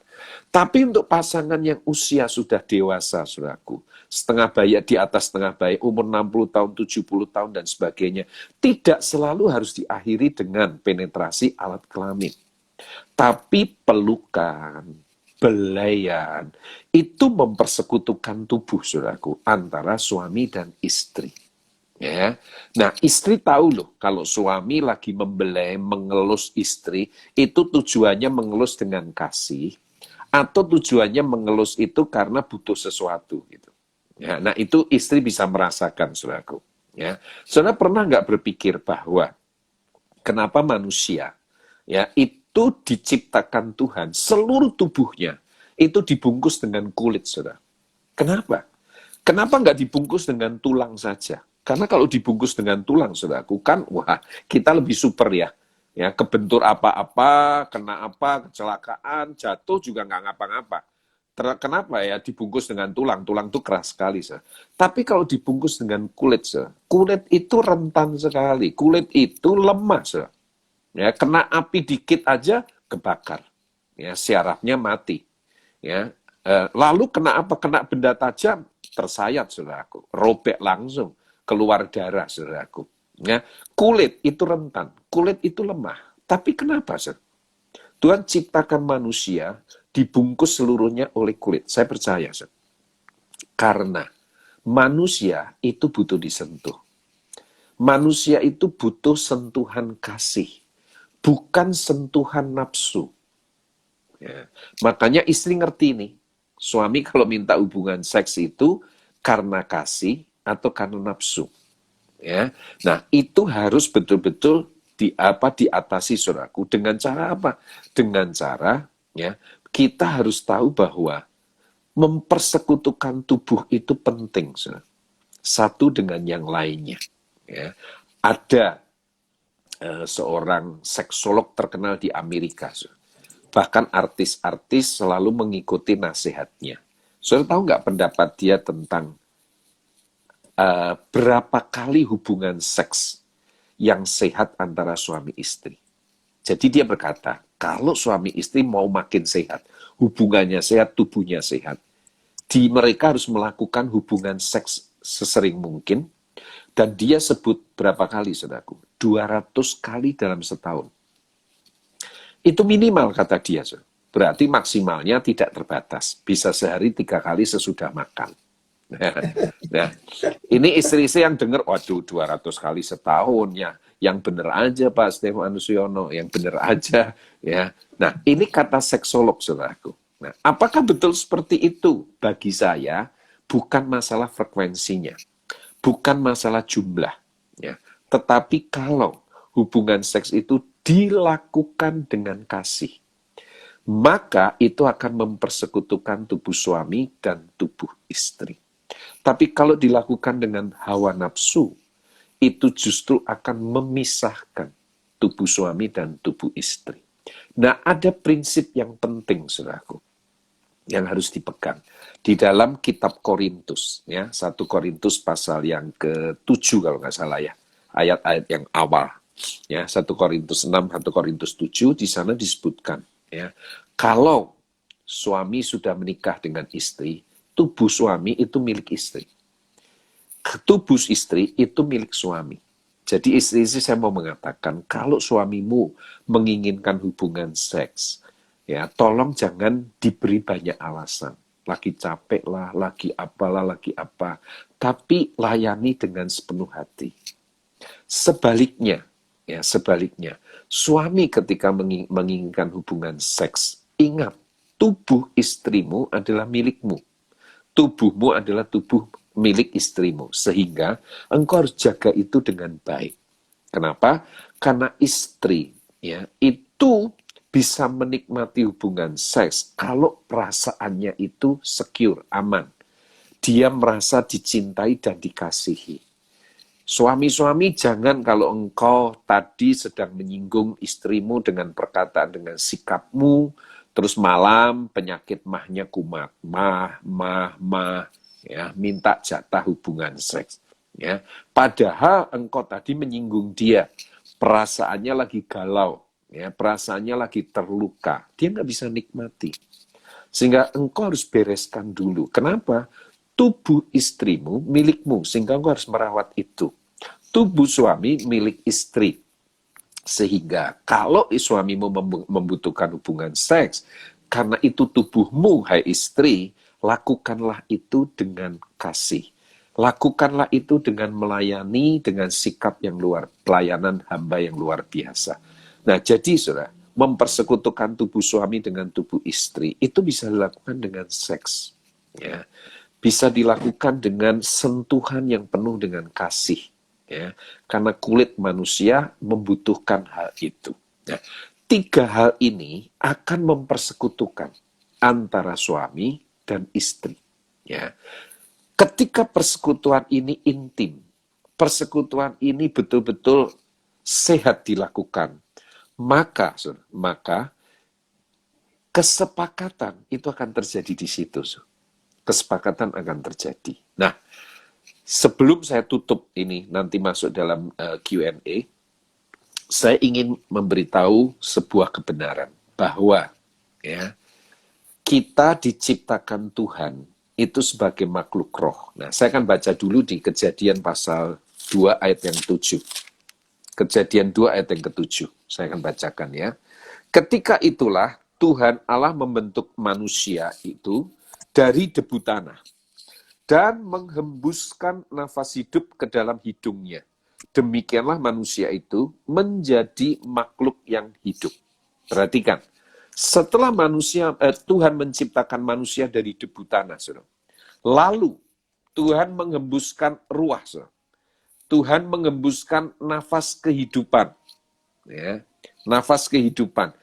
Tapi untuk pasangan yang usia sudah dewasa, saudaraku, setengah baik, di atas setengah baik, umur 60 tahun, 70 tahun, dan sebagainya, tidak selalu harus diakhiri dengan penetrasi alat kelamin. Tapi pelukan, belayan, itu mempersekutukan tubuh, saudaraku, antara suami dan istri. Ya. Nah, istri tahu loh, kalau suami lagi membelai, mengelus istri, itu tujuannya mengelus dengan kasih, atau tujuannya mengelus itu karena butuh sesuatu. Gitu. Ya, nah, itu istri bisa merasakan, saudaraku. Ya. Saudara pernah nggak berpikir bahwa kenapa manusia ya itu diciptakan Tuhan, seluruh tubuhnya itu dibungkus dengan kulit, saudara. Kenapa? Kenapa nggak dibungkus dengan tulang saja? Karena kalau dibungkus dengan tulang, saudaraku, kan, wah, kita lebih super ya. Ya, kebentur apa-apa, kena apa, kecelakaan, jatuh juga nggak ngapa-ngapa. Kenapa ya dibungkus dengan tulang? Tulang itu keras sekali, saudara. Tapi kalau dibungkus dengan kulit, saudara, kulit itu rentan sekali. Kulit itu lemah, saudara. Ya, kena api dikit aja kebakar, ya, syarafnya mati, ya. Lalu kena apa? Kena benda tajam tersayat, saudaraku, robek langsung, keluar darah, saudaraku. Ya, kulit itu rentan, kulit itu lemah. Tapi kenapa, saudara? Tuhan ciptakan manusia dibungkus seluruhnya oleh kulit. Saya percaya, saudara. Karena manusia itu butuh disentuh. Manusia itu butuh sentuhan kasih. Bukan sentuhan nafsu. Ya. Makanya istri ngerti nih, suami kalau minta hubungan seks itu karena kasih atau karena nafsu. Ya. Nah, itu harus betul-betul diatasi, saudaraku. Dengan cara apa? Dengan cara ya kita harus tahu bahwa mempersekutukan tubuh itu penting, saudara. Satu dengan yang lainnya. Ya. Ada seorang seksolog terkenal di Amerika. Bahkan artis-artis selalu mengikuti nasihatnya. Saudara tahu nggak pendapat dia tentang berapa kali hubungan seks yang sehat antara suami istri? Jadi dia berkata, kalau suami istri mau makin sehat, hubungannya sehat, tubuhnya sehat, mereka harus melakukan hubungan seks sesering mungkin. Dan dia sebut berapa kali, saudaraku? 200 kali dalam setahun. Itu minimal, kata dia. Berarti maksimalnya tidak terbatas. Bisa sehari 3 kali sesudah makan. Nah, ini istri-istri yang dengar, waduh 200 kali setahun ya. Yang benar aja Pak Stefanus Yono, yang benar aja. Ya. Nah, ini kata seksolog, saudaraku. Nah, apakah betul seperti itu? Bagi saya, bukan masalah frekuensinya. Bukan masalah jumlah, ya. Tetapi kalau hubungan seks itu dilakukan dengan kasih, maka itu akan mempersekutukan tubuh suami dan tubuh istri. Tapi kalau dilakukan dengan hawa nafsu, itu justru akan memisahkan tubuh suami dan tubuh istri. Nah, ada prinsip yang penting, saudaraku, yang harus dipegang. Di dalam kitab Korintus, ya, 1 Korintus pasal yang ke-7 kalau nggak salah ya, ayat-ayat yang awal, ya, 1 Korintus 6, 1 Korintus 7, di sana disebutkan, ya, kalau suami sudah menikah dengan istri, tubuh suami itu milik istri. Tubuh istri itu milik suami. Jadi istri-istri saya mau mengatakan, kalau suamimu menginginkan hubungan seks, ya, tolong jangan diberi banyak alasan. Lagi capek lah, lagi apalah, lagi apa. Tapi layani dengan sepenuh hati. Sebaliknya, ya, sebaliknya, suami ketika menginginkan hubungan seks, ingat, tubuh istrimu adalah milikmu. Tubuhmu adalah tubuh milik istrimu. Sehingga engkau harus jaga itu dengan baik. Kenapa? Karena istri, ya, itu bisa menikmati hubungan seks kalau perasaannya itu secure, aman. Dia merasa dicintai dan dikasihi. Suami-suami, jangan kalau engkau tadi sedang menyinggung istrimu dengan perkataan, dengan sikapmu, terus malam penyakit mahnya kumat, ya, minta jatah hubungan seks. Ya. Padahal engkau tadi menyinggung dia, perasaannya lagi galau, ya, perasaannya lagi terluka, dia nggak bisa nikmati. Sehingga engkau harus bereskan dulu. Kenapa? Tubuh istrimu milikmu, sehingga engkau harus merawat itu. Tubuh suami milik istri. Sehingga kalau suamimu membutuhkan hubungan seks, karena itu tubuhmu, hai istri, lakukanlah itu dengan kasih. Lakukanlah itu dengan melayani, dengan sikap yang pelayanan hamba yang luar biasa. Nah, jadi saudara, mempersekutukan tubuh suami dengan tubuh istri, itu bisa dilakukan dengan seks. Ya. Bisa dilakukan dengan sentuhan yang penuh dengan kasih. Ya, karena kulit manusia membutuhkan hal itu. Nah, 3 hal ini akan mempersekutukan antara suami dan istri. Ya, ketika persekutuan ini intim, persekutuan ini betul-betul sehat dilakukan, maka kesepakatan itu akan terjadi di situ. Kesepakatan akan terjadi. Nah, sebelum saya tutup ini, nanti masuk dalam Q&A, saya ingin memberitahu sebuah kebenaran bahwa ya, kita diciptakan Tuhan itu sebagai makhluk roh. Nah, saya akan baca dulu di Kejadian pasal 2 ayat yang 7. Kejadian 2 ayat yang ke-7. Saya akan bacakan ya. Ketika itulah Tuhan Allah membentuk manusia itu dari debu tanah dan menghembuskan nafas hidup ke dalam hidungnya. Demikianlah manusia itu menjadi makhluk yang hidup. Perhatikan, setelah Tuhan menciptakan manusia dari debu tanah, saudara. Lalu Tuhan menghembuskan ruah, saudara. Tuhan menghembuskan nafas kehidupan. Ya, nafas kehidupan.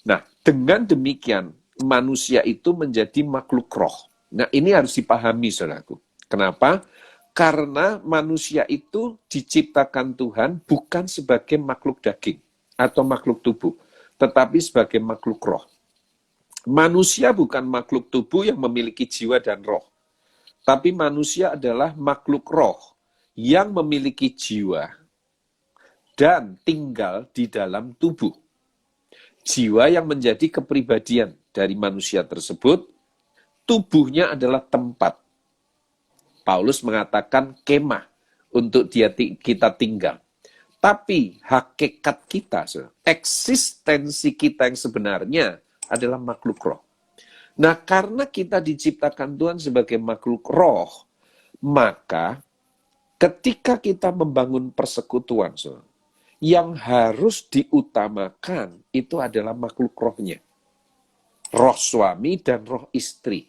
Nah, dengan demikian, manusia itu menjadi makhluk roh. Nah, ini harus dipahami, saudaraku. Kenapa? Karena manusia itu diciptakan Tuhan bukan sebagai makhluk daging atau makhluk tubuh, tetapi sebagai makhluk roh. Manusia bukan makhluk tubuh yang memiliki jiwa dan roh, tapi manusia adalah makhluk roh yang memiliki jiwa dan tinggal di dalam tubuh. Jiwa yang menjadi kepribadian dari manusia tersebut, tubuhnya adalah tempat. Paulus mengatakan kemah untuk kita tinggal. Tapi hakikat kita, eksistensi kita yang sebenarnya adalah makhluk roh. Nah, karena kita diciptakan Tuhan sebagai makhluk roh, maka ketika kita membangun persekutuan, yang harus diutamakan itu adalah makhluk rohnya. Roh suami dan roh istri.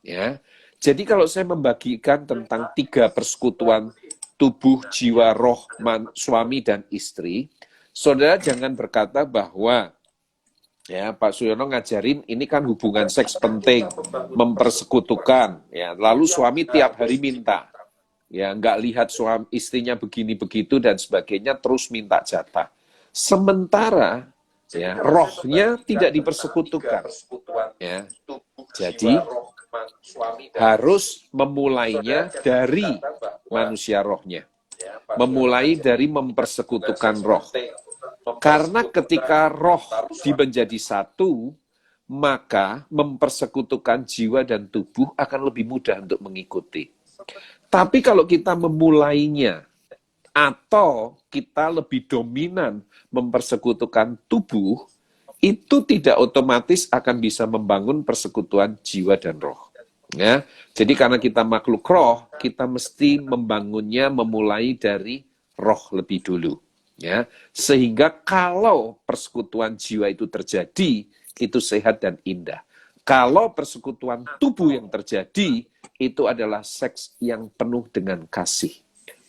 Ya. Jadi kalau saya membagikan tentang 3 persekutuan tubuh, jiwa, roh, suami dan istri, saudara jangan berkata bahwa ya Pak Suyono ngajarin ini kan hubungan seks penting, mempersekutukan, ya. Lalu suami tiap hari minta, ya nggak lihat suami istrinya begini begitu dan sebagainya terus minta jatah. Sementara ya rohnya tidak dipersekutukan, ya. Jadi harus memulainya dari manusia rohnya. Memulai dari mempersekutukan roh. Karena ketika roh menjadi satu, maka mempersekutukan jiwa dan tubuh akan lebih mudah untuk mengikuti. Tapi kalau kita memulainya, atau kita lebih dominan mempersekutukan tubuh, itu tidak otomatis akan bisa membangun persekutuan jiwa dan roh. Ya, jadi karena kita makhluk roh, kita mesti membangunnya memulai dari roh lebih dulu. Ya, sehingga kalau persekutuan jiwa itu terjadi, itu sehat dan indah. Kalau persekutuan tubuh yang terjadi, itu adalah seks yang penuh dengan kasih,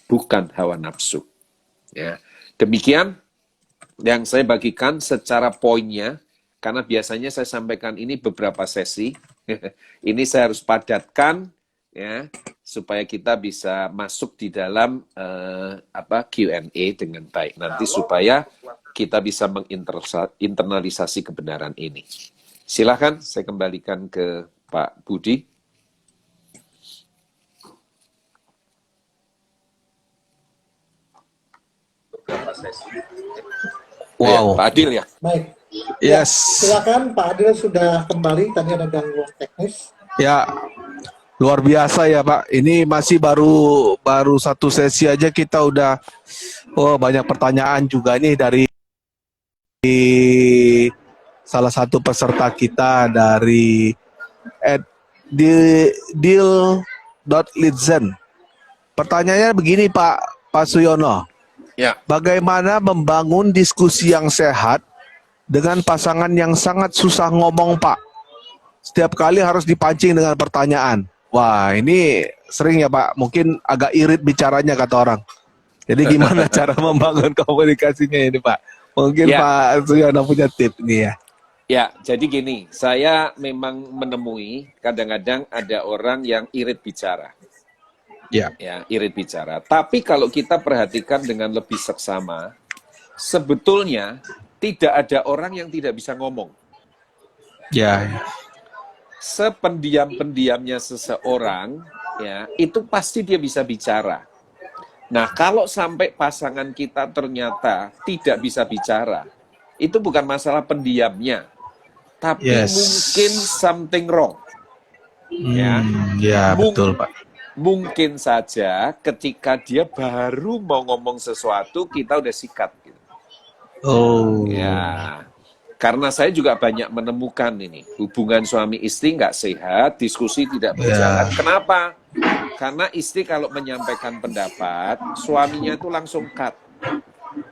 bukan hawa nafsu. Ya, demikian yang saya bagikan secara poinnya, karena biasanya saya sampaikan ini beberapa sesi. Ini saya harus padatkan, ya. supaya kita bisa masuk di dalam Q&A dengan baik nanti supaya kita bisa menginternalisasi kebenaran ini. Silakan saya kembalikan ke Pak Budi. Wow. Ya, Pak Adil ya. Baik. Yes. Silakan Pak Adil sudah kembali. Tadi ada gangguan teknis. Ya, luar biasa ya Pak. Ini masih baru satu sesi aja kita udah banyak pertanyaan juga nih dari salah satu peserta kita dari deal.lidzen. Pertanyaannya begini Pak Suyono. Ya. Bagaimana membangun diskusi yang sehat dengan pasangan yang sangat susah ngomong Pak? Setiap kali harus dipancing dengan pertanyaan. Wah, ini sering ya Pak, mungkin agak irit bicaranya kata orang. Jadi gimana cara membangun komunikasinya ini Pak? Mungkin ya. Pak Suyono punya tip nih ya. Ya, jadi gini, saya memang menemui kadang-kadang ada orang yang irit bicara. Ya, irit bicara. Tapi kalau kita perhatikan dengan lebih seksama, sebetulnya tidak ada orang yang tidak bisa ngomong. Ya. Sependiam-pendiamnya seseorang, ya, itu pasti dia bisa bicara. Nah, kalau sampai pasangan kita ternyata tidak bisa bicara, itu bukan masalah pendiamnya, tapi mungkin something wrong. Ya, betul Pak. Mungkin saja ketika dia baru mau ngomong sesuatu, kita udah sikat. Gitu. Ya, karena saya juga banyak menemukan ini, hubungan suami istri nggak sehat, diskusi tidak berjalan. Kenapa? Karena istri kalau menyampaikan pendapat, suaminya itu langsung cut.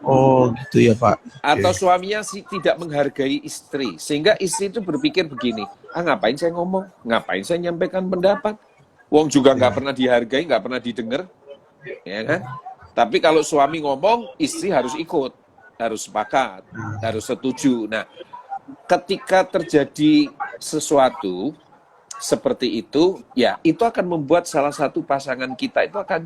Oh, gitu ya Pak. Atau suaminya tidak menghargai istri, sehingga istri itu berpikir begini, ngapain saya ngomong? Ngapain saya nyampaikan pendapat? Wong juga nggak pernah dihargai, nggak pernah didengar, ya kan? Tapi kalau suami ngomong, istri harus ikut, harus sepakat, harus setuju. Nah, ketika terjadi sesuatu seperti itu, ya itu akan membuat salah satu pasangan kita itu akan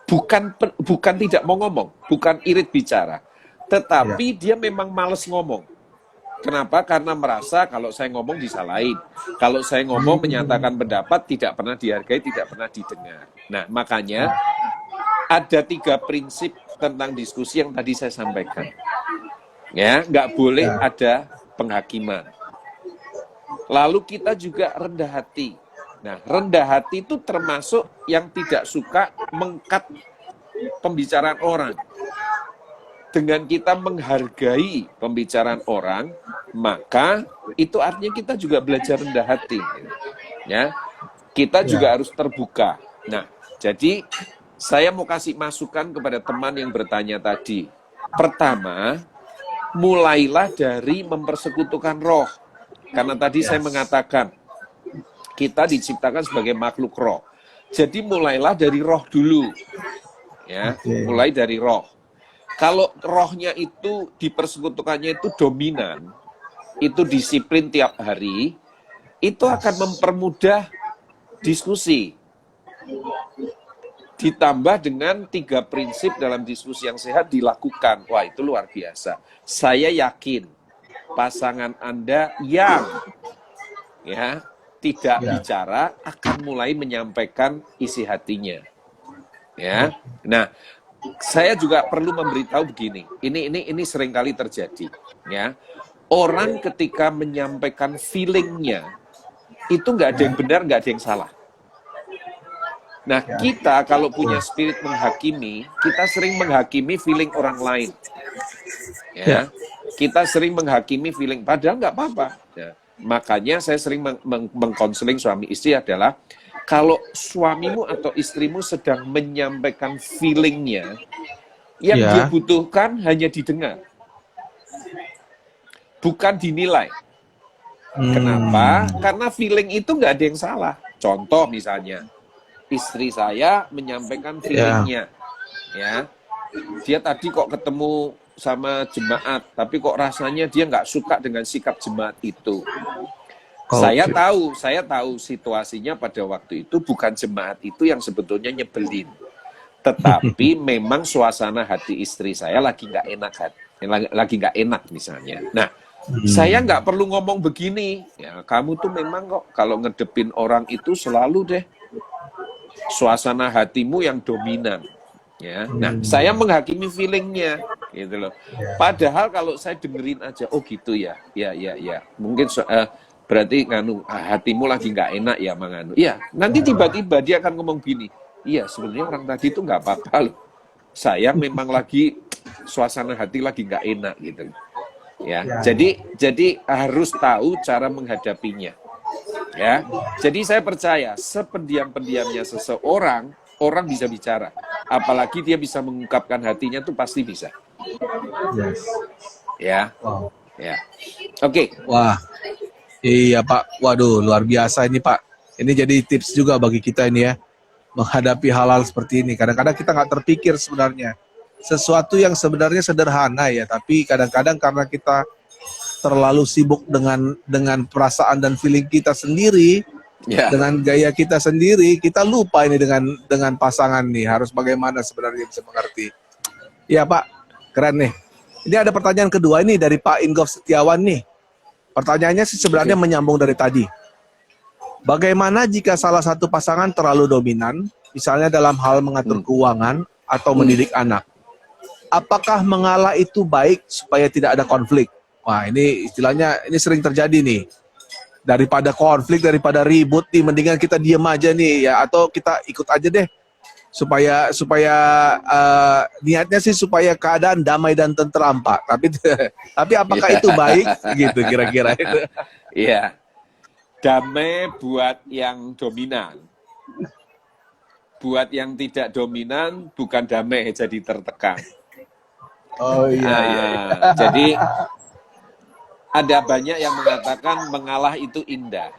bukan tidak mau ngomong, bukan irit bicara, tetapi dia memang males ngomong. Kenapa? Karena merasa kalau saya ngomong disalahin. Kalau saya ngomong menyatakan pendapat tidak pernah dihargai, tidak pernah didengar. Nah, makanya ada 3 prinsip tentang diskusi yang tadi saya sampaikan. Ya, nggak boleh ada penghakiman. Lalu kita juga rendah hati. Nah, rendah hati itu termasuk yang tidak suka mengkat pembicaraan orang. Dengan kita menghargai pembicaraan orang, maka itu artinya kita juga belajar rendah hati. Ya, kita juga harus terbuka. Nah, jadi saya mau kasih masukan kepada teman yang bertanya tadi. Pertama, mulailah dari mempersekutukan roh. Karena tadi saya mengatakan, kita diciptakan sebagai makhluk roh. Jadi mulailah dari roh dulu. Ya, mulai dari roh. Kalau rohnya itu dipersekutukannya itu dominan, itu disiplin tiap hari, itu akan mempermudah diskusi. Ditambah dengan 3 prinsip dalam diskusi yang sehat dilakukan. Wah, itu luar biasa. Saya yakin pasangan Anda yang tidak bicara akan mulai menyampaikan isi hatinya. Ya. Nah, saya juga perlu memberitahu begini. Ini seringkali terjadi, ya. Orang ketika menyampaikan feelingnya itu nggak ada yang benar, nggak ada yang salah. Nah, kita kalau punya spirit menghakimi, kita sering menghakimi feeling orang lain. Ya. Kita sering menghakimi feeling, padahal nggak apa-apa. Ya. Makanya saya sering mengkonseling suami istri adalah, kalau suamimu atau istrimu sedang menyampaikan feelingnya, yang dia butuhkan hanya didengar. Bukan dinilai. Kenapa? Karena feeling itu nggak ada yang salah. Contoh misalnya, istri saya menyampaikan feelingnya. Ya, dia tadi kok ketemu sama jemaat, tapi kok rasanya dia nggak suka dengan sikap jemaat itu. Saya Oke. tahu situasinya pada waktu itu bukan jemaat itu yang sebetulnya nyebelin. Tetapi memang suasana hati istri saya lagi nggak enak, lagi nggak enak misalnya. Nah, saya nggak perlu ngomong begini. Ya, kamu tuh memang kok kalau ngedepin orang itu selalu deh suasana hatimu yang dominan. Ya, nah saya menghakimi feelingnya, gitu loh. Padahal kalau saya dengerin aja, oh gitu ya, ya, mungkin berarti hatimu lagi nggak enak ya, manganu. Iya, nanti tiba-tiba dia akan ngomong gini, iya sebenarnya orang tadi itu nggak apa-apa loh. Saya memang lagi suasana hati lagi nggak enak gitu. Ya, jadi harus tahu cara menghadapinya. Ya, jadi saya percaya sependiam-pendiamnya seseorang, orang bisa bicara. Apalagi dia bisa mengungkapkan hatinya tuh pasti bisa. Yes. Ya, Wow. ya. Oke. Wah, iya Pak. Waduh, luar biasa ini Pak. Ini jadi tips juga bagi kita ini ya, menghadapi hal-hal seperti ini. Kadang-kadang kita nggak terpikir sebenarnya. Sesuatu yang sebenarnya sederhana ya, tapi kadang-kadang karena kita terlalu sibuk dengan perasaan dan feeling kita sendiri, Ya. dengan gaya kita sendiri, kita lupa ini dengan pasangan nih, harus bagaimana sebenarnya bisa mengerti. Iya Pak, keren nih. Ini ada pertanyaan kedua ini dari Pak Inggof Setiawan nih. Pertanyaannya sih sebenarnya menyambung dari tadi. Bagaimana jika salah satu pasangan terlalu dominan, misalnya dalam hal mengatur keuangan atau mendidik anak? Apakah mengalah itu baik supaya tidak ada konflik? Wah, ini istilahnya ini sering terjadi nih. Daripada konflik, daripada ribut nih, mendingan kita diam aja nih ya, atau kita ikut aja deh supaya niatnya sih supaya keadaan damai dan tentram Pak. Tapi apakah itu baik gitu kira-kira itu? Iya. Damai buat yang dominan. Buat yang tidak dominan bukan damai, jadi tertekan. Oh iya. Jadi ada banyak yang mengatakan mengalah itu indah.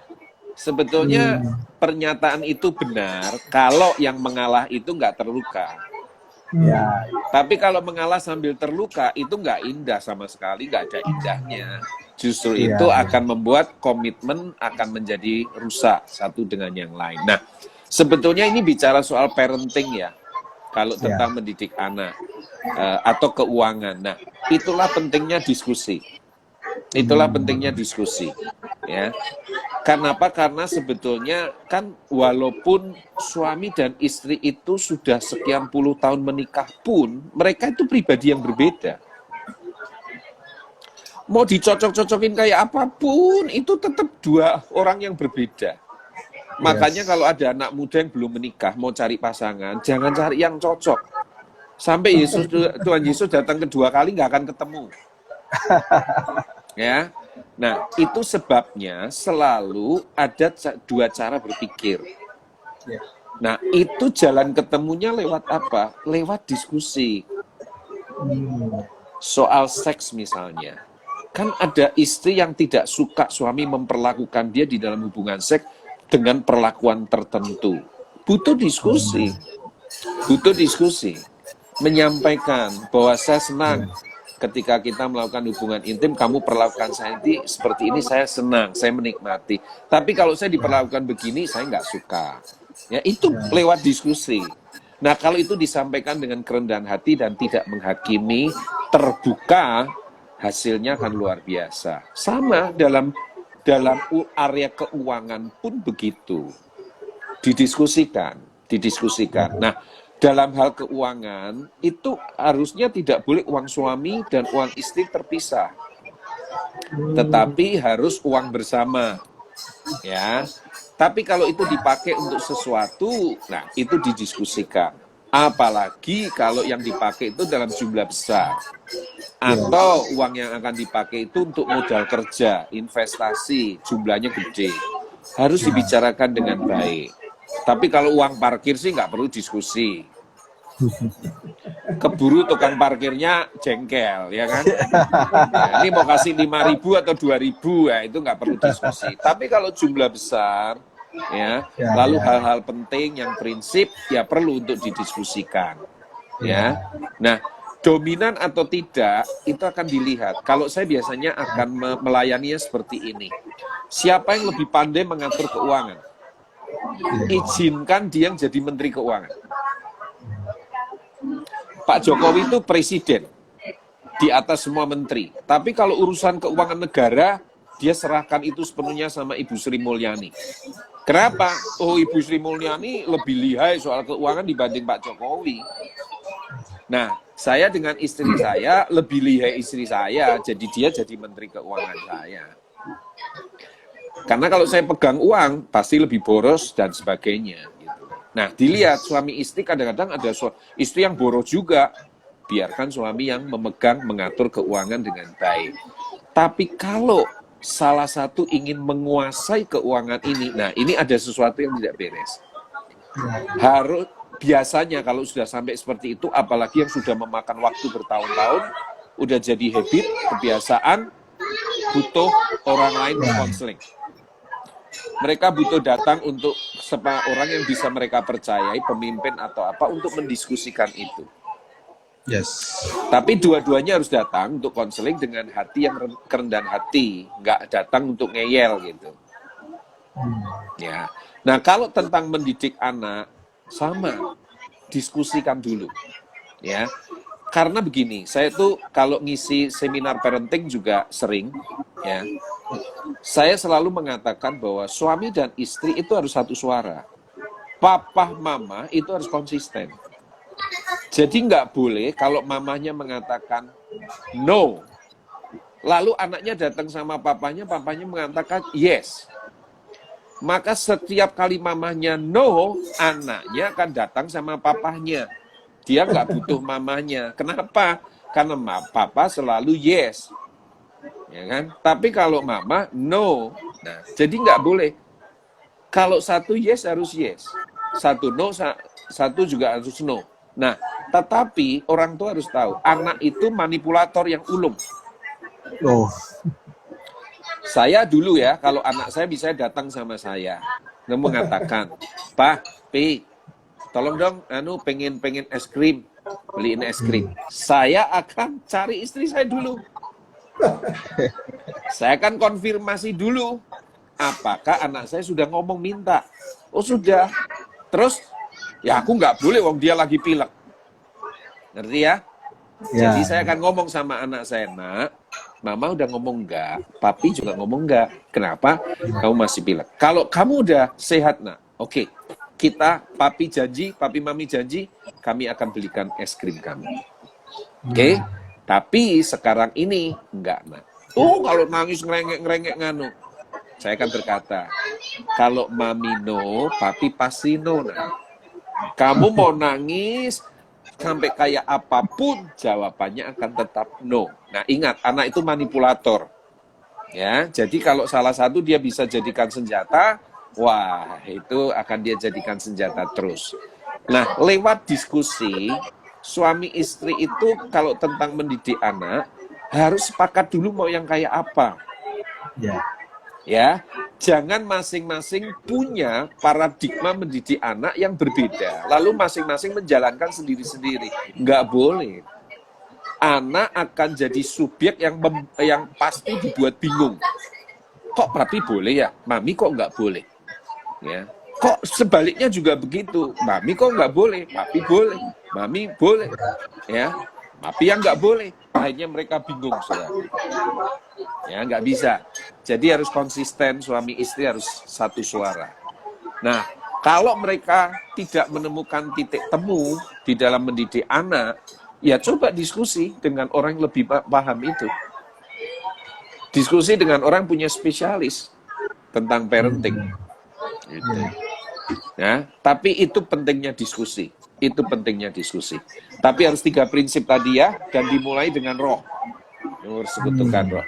Sebetulnya pernyataan itu benar kalau yang mengalah itu nggak terluka. Ya. Tapi kalau mengalah sambil terluka itu nggak indah sama sekali, nggak ada indahnya. Justru itu akan membuat komitmen akan menjadi rusak satu dengan yang lain. Nah, sebetulnya ini bicara soal parenting ya. Kalau tentang mendidik anak atau keuangan. Nah, itulah pentingnya diskusi. Itulah pentingnya diskusi, ya. Kenapa? Karena sebetulnya kan walaupun suami dan istri itu sudah sekian puluh tahun menikah pun, mereka itu pribadi yang berbeda. Mau dicocok-cocokin kayak apapun, itu tetap dua orang yang berbeda. Makanya kalau ada anak muda yang belum menikah, mau cari pasangan, jangan cari yang cocok. Sampai Tuhan Yesus datang kedua kali nggak akan ketemu. Ya, nah itu sebabnya selalu ada dua cara berpikir. Nah itu jalan ketemunya lewat apa? Lewat diskusi. Soal seks misalnya, kan ada istri yang tidak suka suami memperlakukan dia di dalam hubungan seks dengan perlakuan tertentu. Butuh diskusi, menyampaikan bahwa saya senang. Ketika kita melakukan hubungan intim, kamu perlakukan saya seperti ini, saya senang, saya menikmati. Tapi kalau saya diperlakukan begini, saya nggak suka. Ya, itu lewat diskusi. Nah, kalau itu disampaikan dengan kerendahan hati dan tidak menghakimi, terbuka, hasilnya akan luar biasa. Sama dalam area keuangan pun begitu. Didiskusikan. Nah, dalam hal keuangan, itu harusnya tidak boleh uang suami dan uang istri terpisah. Tetapi harus uang bersama. Ya. Tapi kalau itu dipakai untuk sesuatu, nah itu didiskusikan. Apalagi kalau yang dipakai itu dalam jumlah besar. Atau uang yang akan dipakai itu untuk modal kerja, investasi, jumlahnya gede. Harus dibicarakan dengan baik. Tapi kalau uang parkir sih nggak perlu diskusi. Keburu tukang parkirnya jengkel, ya kan? Nah, ini mau kasih 5.000 atau 2.000, ya itu nggak perlu diskusi. Tapi kalau jumlah besar, ya, lalu hal-hal penting yang prinsip, ya perlu untuk didiskusikan. Ya, nah dominan atau tidak itu akan dilihat. Kalau saya biasanya akan melayaninya seperti ini. Siapa yang lebih pandai mengatur keuangan? Izinkan dia yang jadi Menteri Keuangan. Pak Jokowi itu presiden di atas semua menteri. Tapi kalau urusan keuangan negara, dia serahkan itu sepenuhnya sama Ibu Sri Mulyani. Kenapa? Oh, Ibu Sri Mulyani lebih lihai soal keuangan dibanding Pak Jokowi. Nah, saya dengan istri saya lebih lihai istri saya, jadi dia jadi Menteri Keuangan saya. Karena kalau saya pegang uang, pasti lebih boros dan sebagainya. Gitu. Nah, dilihat suami istri kadang-kadang ada istri yang boros juga. Biarkan suami yang memegang, mengatur keuangan dengan baik. Tapi kalau salah satu ingin menguasai keuangan ini, nah ini ada sesuatu yang tidak beres. Harus biasanya kalau sudah sampai seperti itu, apalagi yang sudah memakan waktu bertahun-tahun, udah jadi habit, kebiasaan, butuh orang lain konseling. Mereka butuh datang untuk orang yang bisa mereka percayai, pemimpin atau apa, untuk mendiskusikan itu. Yes. Tapi dua-duanya harus datang untuk konseling dengan hati yang kerendahan hati, nggak datang untuk ngeyel gitu. Ya. Nah, kalau tentang mendidik anak, sama, diskusikan dulu. Ya. Karena begini, saya tuh kalau ngisi seminar parenting juga sering, ya. Saya selalu mengatakan bahwa suami dan istri itu harus satu suara. Papa, mama itu harus konsisten. Jadi nggak boleh kalau mamanya mengatakan no, lalu anaknya datang sama papanya mengatakan yes. Maka setiap kali mamanya no, anaknya akan datang sama papanya. Dia nggak butuh mamanya. Kenapa? Karena papa selalu yes. Ya kan? Tapi kalau mama no, nah jadi nggak boleh. Kalau satu yes harus yes, satu no, satu juga harus no. Nah, tetapi orang tua harus tahu, anak itu manipulator yang ulung. Oh. Saya dulu ya, kalau anak saya bisa datang sama saya, dan mengatakan, Pak, Pi, tolong dong, pengen es krim, beliin es krim. Saya akan cari istri saya dulu. Saya akan konfirmasi dulu, apakah anak saya sudah ngomong minta. Oh sudah. Terus, ya aku nggak boleh, wong dia lagi pilek. Ngerti ya? Jadi saya akan ngomong sama anak saya, nak, mama udah ngomong enggak, papi juga ngomong enggak. Kenapa? Kamu masih pilek. Kalau kamu udah sehat, nak, oke. Kita, papi janji, papi mami janji, kami akan belikan es krim kamu. Oke? Tapi sekarang ini, enggak, nak. Oh, kalau nangis ngerengek nganu. Saya akan berkata, kalau mami no, papi pasti no, nak. Kamu mau nangis sampai kayak apapun, jawabannya akan tetap no. Nah, ingat, anak itu manipulator. Ya, jadi kalau salah satu dia bisa jadikan senjata, wah, itu akan dia jadikan senjata terus. Nah, lewat diskusi, suami istri itu kalau tentang mendidik anak, harus sepakat dulu mau yang kayak apa. Ya, jangan masing-masing punya paradigma mendidik anak yang berbeda. Lalu masing-masing menjalankan sendiri-sendiri. Nggak boleh. Anak akan jadi subjek yang pasti dibuat bingung. Kok papi boleh ya? Mami kok nggak boleh? Ya. Kok sebaliknya juga begitu? Mami kok nggak boleh? Papi boleh. Mami boleh. Ya. Papi yang nggak boleh. Akhirnya mereka bingung, saudara. Ya, nggak bisa. Jadi harus konsisten, suami istri harus satu suara. Nah, kalau mereka tidak menemukan titik temu di dalam mendidik anak, ya coba diskusi dengan orang yang lebih paham itu. Diskusi dengan orang punya spesialis tentang parenting. Gitu. Ya, tapi itu pentingnya diskusi. Itu pentingnya diskusi. Tapi harus 3 prinsip tadi ya, dan dimulai dengan roh. Harus sekutukan roh.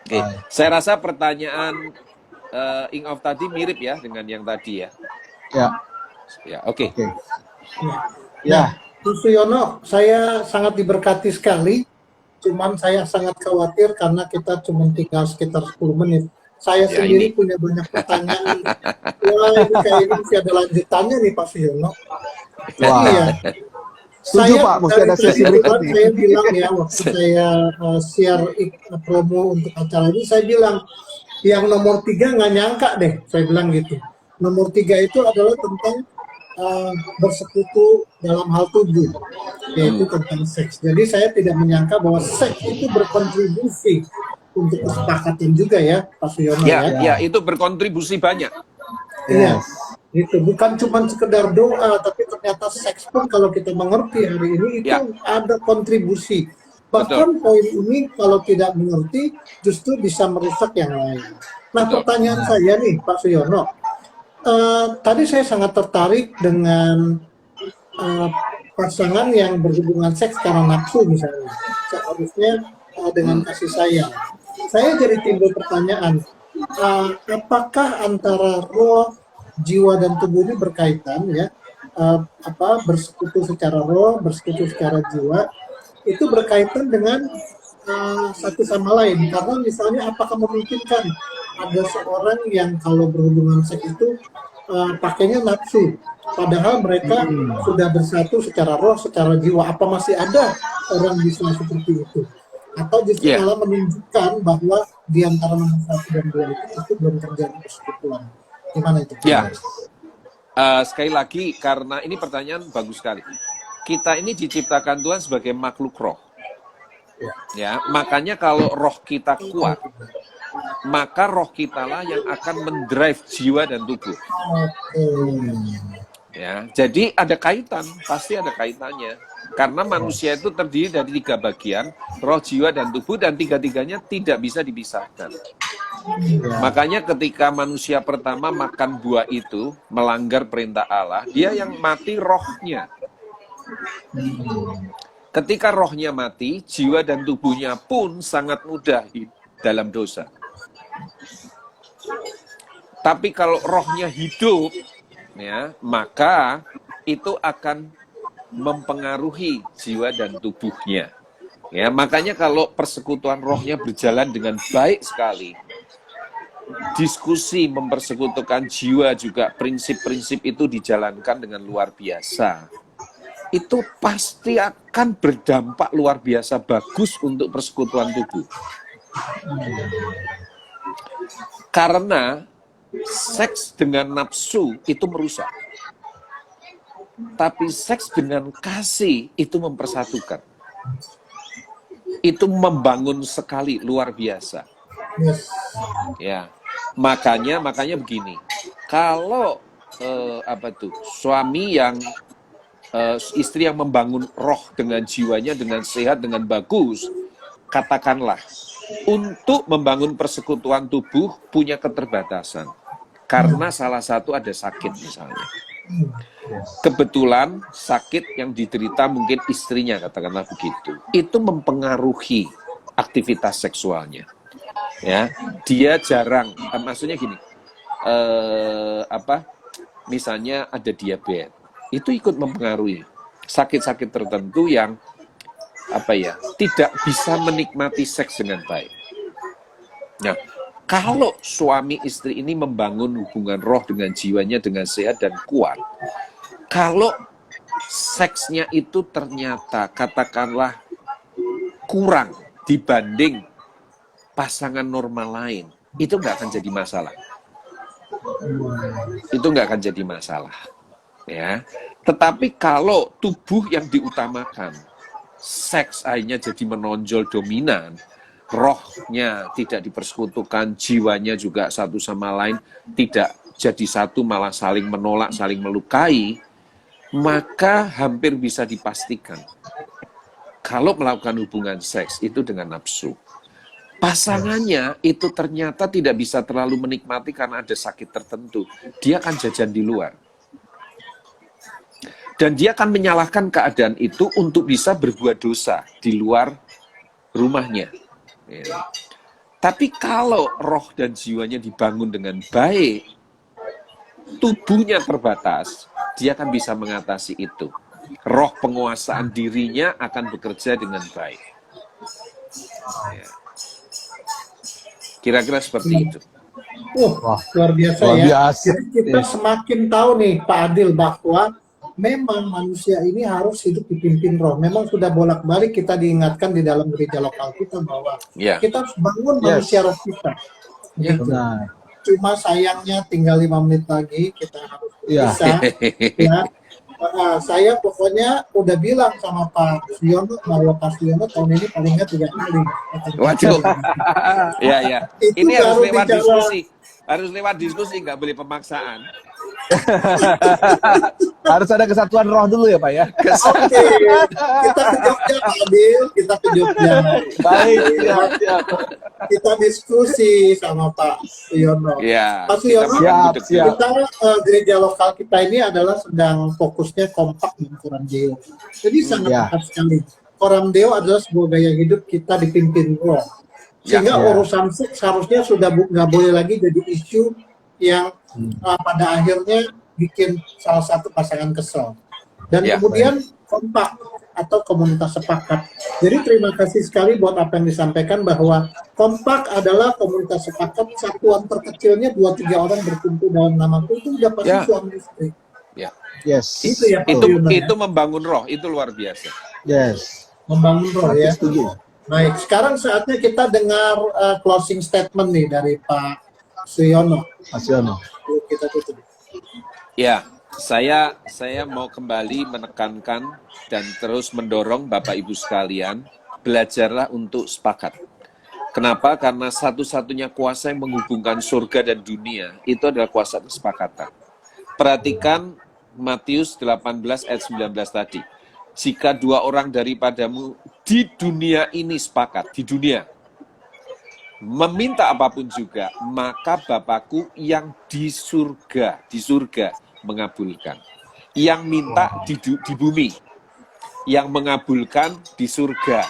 Oke, saya rasa pertanyaan Ing-Of tadi mirip ya dengan yang tadi ya. Ya, oke. Ya, Suyono, saya sangat diberkati sekali. Cuman saya sangat khawatir karena kita cuma tinggal sekitar 10 menit. Saya sendiri punya banyak pertanyaan. Wah, ini kayaknya masih ada lanjutannya nih Pak Suyono. Wah. Ya, Setuju Pak, mesti ada sesi berikutnya. Saya bilang ya, waktu saya share promo untuk acara ini, saya bilang, Yang nomor 3 nggak nyangka deh, saya bilang gitu. Nomor 3 itu adalah tentang bersekutu dalam hal tubuh, yaitu tentang seks. Jadi saya tidak menyangka bahwa seks itu berkontribusi untuk kesepakatan juga ya, Pak Suyono ya. Ya, itu berkontribusi banyak. Iya, itu bukan cuma sekedar doa, tapi ternyata seks pun kalau kita mengerti hari ini itu ada kontribusi. Bahkan poin ini kalau tidak mengerti justru bisa merusak yang lain. Nah, pertanyaan saya nih Pak Suyono, tadi saya sangat tertarik dengan pasangan yang berhubungan seks karena nafsu misalnya, seharusnya dengan kasih sayang. Saya jadi timbul pertanyaan, apakah antara roh, jiwa dan tubuh ini berkaitan ya? Bersekutu secara roh, bersekutu secara jiwa itu berkaitan dengan satu sama lain. Karena misalnya apakah memungkinkan ada seorang yang kalau berhubungan seks itu pakainya nafsu, padahal mereka sudah bersatu secara roh, secara jiwa. Apa masih ada orang bisa seperti itu? Atau justru malah menunjukkan bahwa di antara nomor 1 dan 2 itu belum terjadi persekutuan. Gimana itu? Ya, sekali lagi karena ini pertanyaan bagus sekali. Kita ini diciptakan Tuhan sebagai makhluk roh. Ya, makanya kalau roh kita kuat, maka roh kita lah yang akan mendrive jiwa dan tubuh. Ya, jadi ada kaitan, pasti ada kaitannya. Karena manusia itu terdiri dari 3 bagian, roh, jiwa, dan tubuh, dan 3-tiganya tidak bisa dipisahkan. Makanya ketika manusia pertama makan buah itu, melanggar perintah Allah, dia yang mati rohnya. Ketika rohnya mati, jiwa dan tubuhnya pun sangat mudah dalam dosa. Tapi kalau rohnya hidup, ya, maka itu akan mempengaruhi jiwa dan tubuhnya. Ya, makanya kalau persekutuan rohnya berjalan dengan baik sekali, diskusi mempersekutukan jiwa juga prinsip-prinsip itu dijalankan dengan luar biasa. Itu pasti akan berdampak luar biasa bagus untuk persekutuan tubuh. Karena seks dengan nafsu itu merusak. Tapi seks dengan kasih itu mempersatukan. Itu membangun sekali, luar biasa. Ya, makanya begini. Kalau suami yang istri yang membangun roh dengan jiwanya dengan sehat, dengan bagus, katakanlah untuk membangun persekutuan tubuh punya keterbatasan karena salah satu ada sakit misalnya. Kebetulan sakit yang diderita mungkin istrinya, katakanlah begitu. Itu mempengaruhi aktivitas seksualnya. Ya, dia jarang, maksudnya gini, misalnya ada diabetes, itu ikut mempengaruhi sakit-sakit tertentu yang tidak bisa menikmati seks dengan baik. Nah, kalau suami istri ini membangun hubungan roh dengan jiwanya dengan sehat dan kuat, kalau seksnya itu ternyata katakanlah kurang dibanding pasangan normal lain, itu nggak akan jadi masalah. Itu nggak akan jadi masalah. Ya, tetapi kalau tubuh yang diutamakan, seks akhirnya jadi menonjol dominan, rohnya tidak dipersekutukan, jiwanya juga satu sama lain tidak jadi satu, malah saling menolak, saling melukai, maka hampir bisa dipastikan kalau melakukan hubungan seks itu dengan nafsu, pasangannya itu ternyata tidak bisa terlalu menikmati karena ada sakit tertentu, dia akan jajan di luar. Dan dia akan menyalahkan keadaan itu untuk bisa berbuat dosa di luar rumahnya. Ya. Tapi kalau roh dan jiwanya dibangun dengan baik, tubuhnya terbatas, dia akan bisa mengatasi itu. Roh penguasaan dirinya akan bekerja dengan baik. Ya. Kira-kira seperti itu. Luar biasa ya. Jadi kita semakin tahu nih Pak Adil bahwa memang manusia ini harus hidup dipimpin roh. Memang sudah bolak-balik kita diingatkan di dalam gereja lokal kita bahwa kita harus bangun manusia roh kita. Gitu. Benar. Cuma sayangnya tinggal 5 menit lagi kita harus Iya. bisa. Ya. Saya pokoknya udah bilang sama Pak Siono bahwa Pak Siono tahun ini paling nggak 3 kali. Waduh. Ya, ya. Itu Ini harus baru lewat bicara. diskusi. Harus lewat diskusi, nggak boleh pemaksaan. Harus ada kesatuan roh dulu ya Pak ya. Oke, kita ke Jogja Pak Adil, kita ke Jogja. Baik, siap. Kita diskusi sama Pak Siono. Ya, Pak kita Siono, makan gudeg siap. dulu. kita gereja lokal kita ini adalah sedang fokusnya kompak di Koram Deo. Jadi sangat Ya. tepat sekali. Koram Deo adalah sebuah gaya hidup kita dipimpin roh. Sehingga Ya. urusan seks harusnya sudah nggak boleh lagi jadi isu yang pada akhirnya bikin salah satu pasangan kesel. Dan Ya, kemudian kompak atau komunitas sepakat. Jadi terima kasih sekali buat apa yang disampaikan bahwa kompak adalah komunitas sepakat, satuan terkecilnya 2-3 orang berkumpul dalam namaku, itu udah pasti Ya. suami istri. Ya. Yes. Itu ya Pak Siono, ya. Itu membangun roh, itu luar biasa. Yes. Membangun roh ya. Setuju. Baik, sekarang saatnya kita dengar closing statement nih dari Pak Siono. Mas Yono. Yuk, kita tutup. Ya, saya mau kembali menekankan dan terus mendorong Bapak Ibu sekalian, belajarlah untuk sepakat. Kenapa? Karena satu-satunya kuasa yang menghubungkan surga dan dunia itu adalah kuasa kesepakatan. Perhatikan Matius 18 ayat 19 tadi. Jika 2 orang daripadamu di dunia ini sepakat, di dunia, meminta apapun juga, maka Bapakku yang di surga mengabulkan. Yang minta di bumi, yang mengabulkan di surga.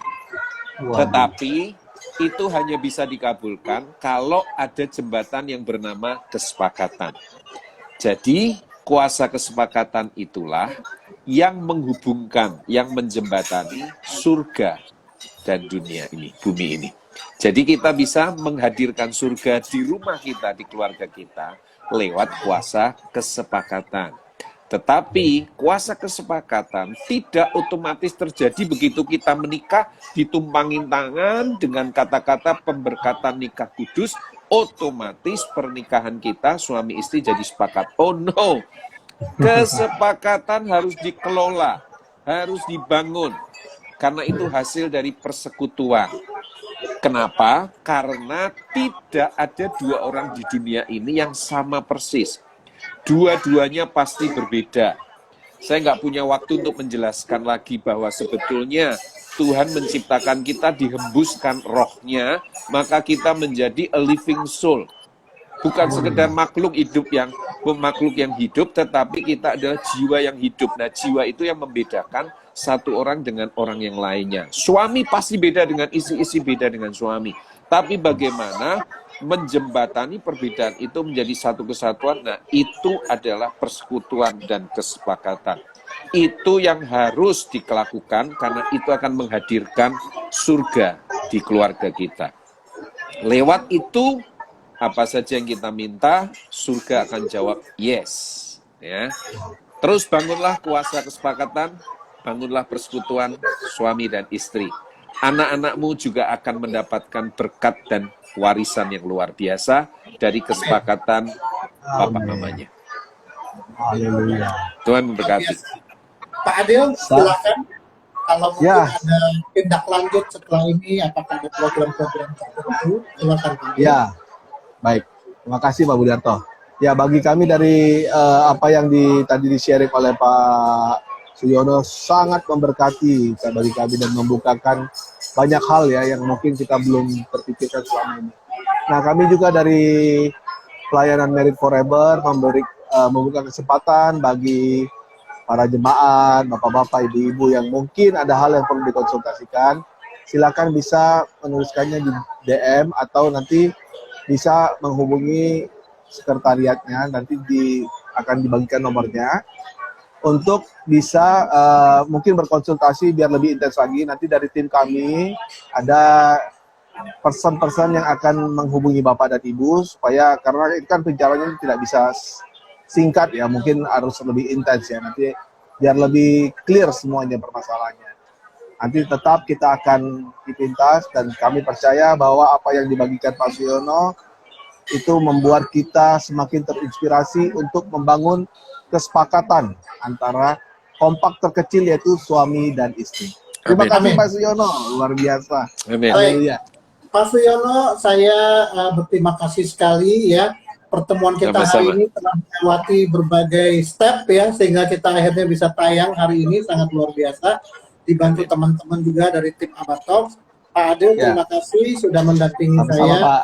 Tetapi itu hanya bisa dikabulkan kalau ada jembatan yang bernama kesepakatan. Jadi kuasa kesepakatan itulah yang menghubungkan, yang menjembatani surga dan dunia ini, bumi ini. Jadi kita bisa menghadirkan surga di rumah kita, di keluarga kita, lewat kuasa kesepakatan. Tetapi kuasa kesepakatan tidak otomatis terjadi begitu kita menikah, ditumpangin tangan dengan kata-kata pemberkatan nikah kudus, otomatis pernikahan kita suami istri jadi sepakat. Oh no, kesepakatan harus dikelola, harus dibangun, karena itu hasil dari persekutuan. Kenapa? Karena tidak ada 2 orang di dunia ini yang sama persis. Dua-duanya pasti berbeda. Saya nggak punya waktu untuk menjelaskan lagi bahwa sebetulnya Tuhan menciptakan kita, dihembuskan rohnya, maka kita menjadi a living soul. Bukan sekedar makhluk yang hidup, tetapi kita adalah jiwa yang hidup. Nah, jiwa itu yang membedakan satu orang dengan orang yang lainnya. Suami pasti beda dengan istri beda dengan suami. Tapi bagaimana menjembatani perbedaan itu menjadi satu kesatuan? Nah, itu adalah persekutuan dan kesepakatan. Itu yang harus dilakukan karena itu akan menghadirkan surga di keluarga kita. Lewat itu, apa saja yang kita minta, surga akan jawab yes. Ya. Terus bangunlah kuasa kesepakatan, bangunlah persekutuan suami dan istri. Anak-anakmu juga akan mendapatkan berkat dan warisan yang luar biasa dari kesepakatan bapak mamanya. Haleluya. Tuhan memberkati. Pak Adil, silakan. Kalau mungkin Ya. ada tindak lanjut setelah ini, apakah ada program-program tertentu, silakan Pak Adil. Ya, baik. Terima kasih Pak Budiarto. Ya, bagi kami dari apa yang tadi di-sharing oleh Pak Suyono sangat memberkati bagi kami dan membukakan banyak hal ya yang mungkin kita belum terpikirkan selama ini. Nah, kami juga dari pelayanan Merit Forever membuka kesempatan bagi para jemaat, bapak-bapak, ibu-ibu yang mungkin ada hal yang perlu dikonsultasikan. Silakan bisa menuliskannya di DM atau nanti bisa menghubungi sekretariatnya, nanti akan dibagikan nomornya untuk bisa mungkin berkonsultasi biar lebih intens lagi. Nanti dari tim kami ada person-person yang akan menghubungi Bapak dan Ibu supaya, karena itu kan penjelasannya tidak bisa singkat ya, mungkin harus lebih intens ya, nanti biar lebih clear semuanya permasalahannya. Nanti tetap kita akan dipintas dan kami percaya bahwa apa yang dibagikan Pak Suyono itu membuat kita semakin terinspirasi untuk membangun kesepakatan antara kompak terkecil yaitu suami dan istri. Terima Amin. kasih Amin. Pak Suyono, luar biasa. Amin. Haleluya. Pak Suyono, saya berterima kasih sekali ya. Pertemuan kita hari Sama-sama. ini telah melewati berbagai step ya, sehingga kita akhirnya bisa tayang hari ini, sangat luar biasa. Dibantu teman-teman juga dari tim Abatox. Pak Adil, Ya. terima kasih sudah mendampingi Sama-sama saya Pak.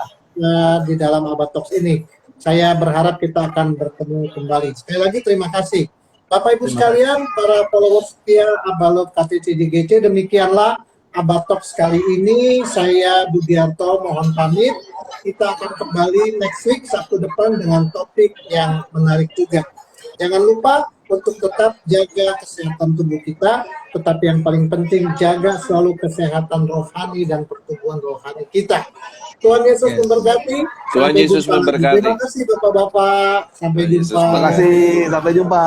di dalam Abatox ini. Saya berharap kita akan bertemu kembali. Sekali lagi terima kasih. Bapak Ibu Terima sekalian, para followers setia Abalot KTC DGC, demikianlah Abatox kali ini. Saya Budiarto mohon pamit. Kita akan kembali next week Sabtu depan dengan topik yang menarik juga. Jangan lupa untuk tetap jaga kesehatan tubuh kita, tetapi yang paling penting jaga selalu kesehatan rohani dan pertumbuhan rohani kita. Tuhan Yesus Yes. memberkati. Tuhan Sampai Yesus jumpa lagi. memberkati. Terima kasih Bapak-bapak. Sampai Tuhan Yesus jumpa. Terima kasih, sampai jumpa.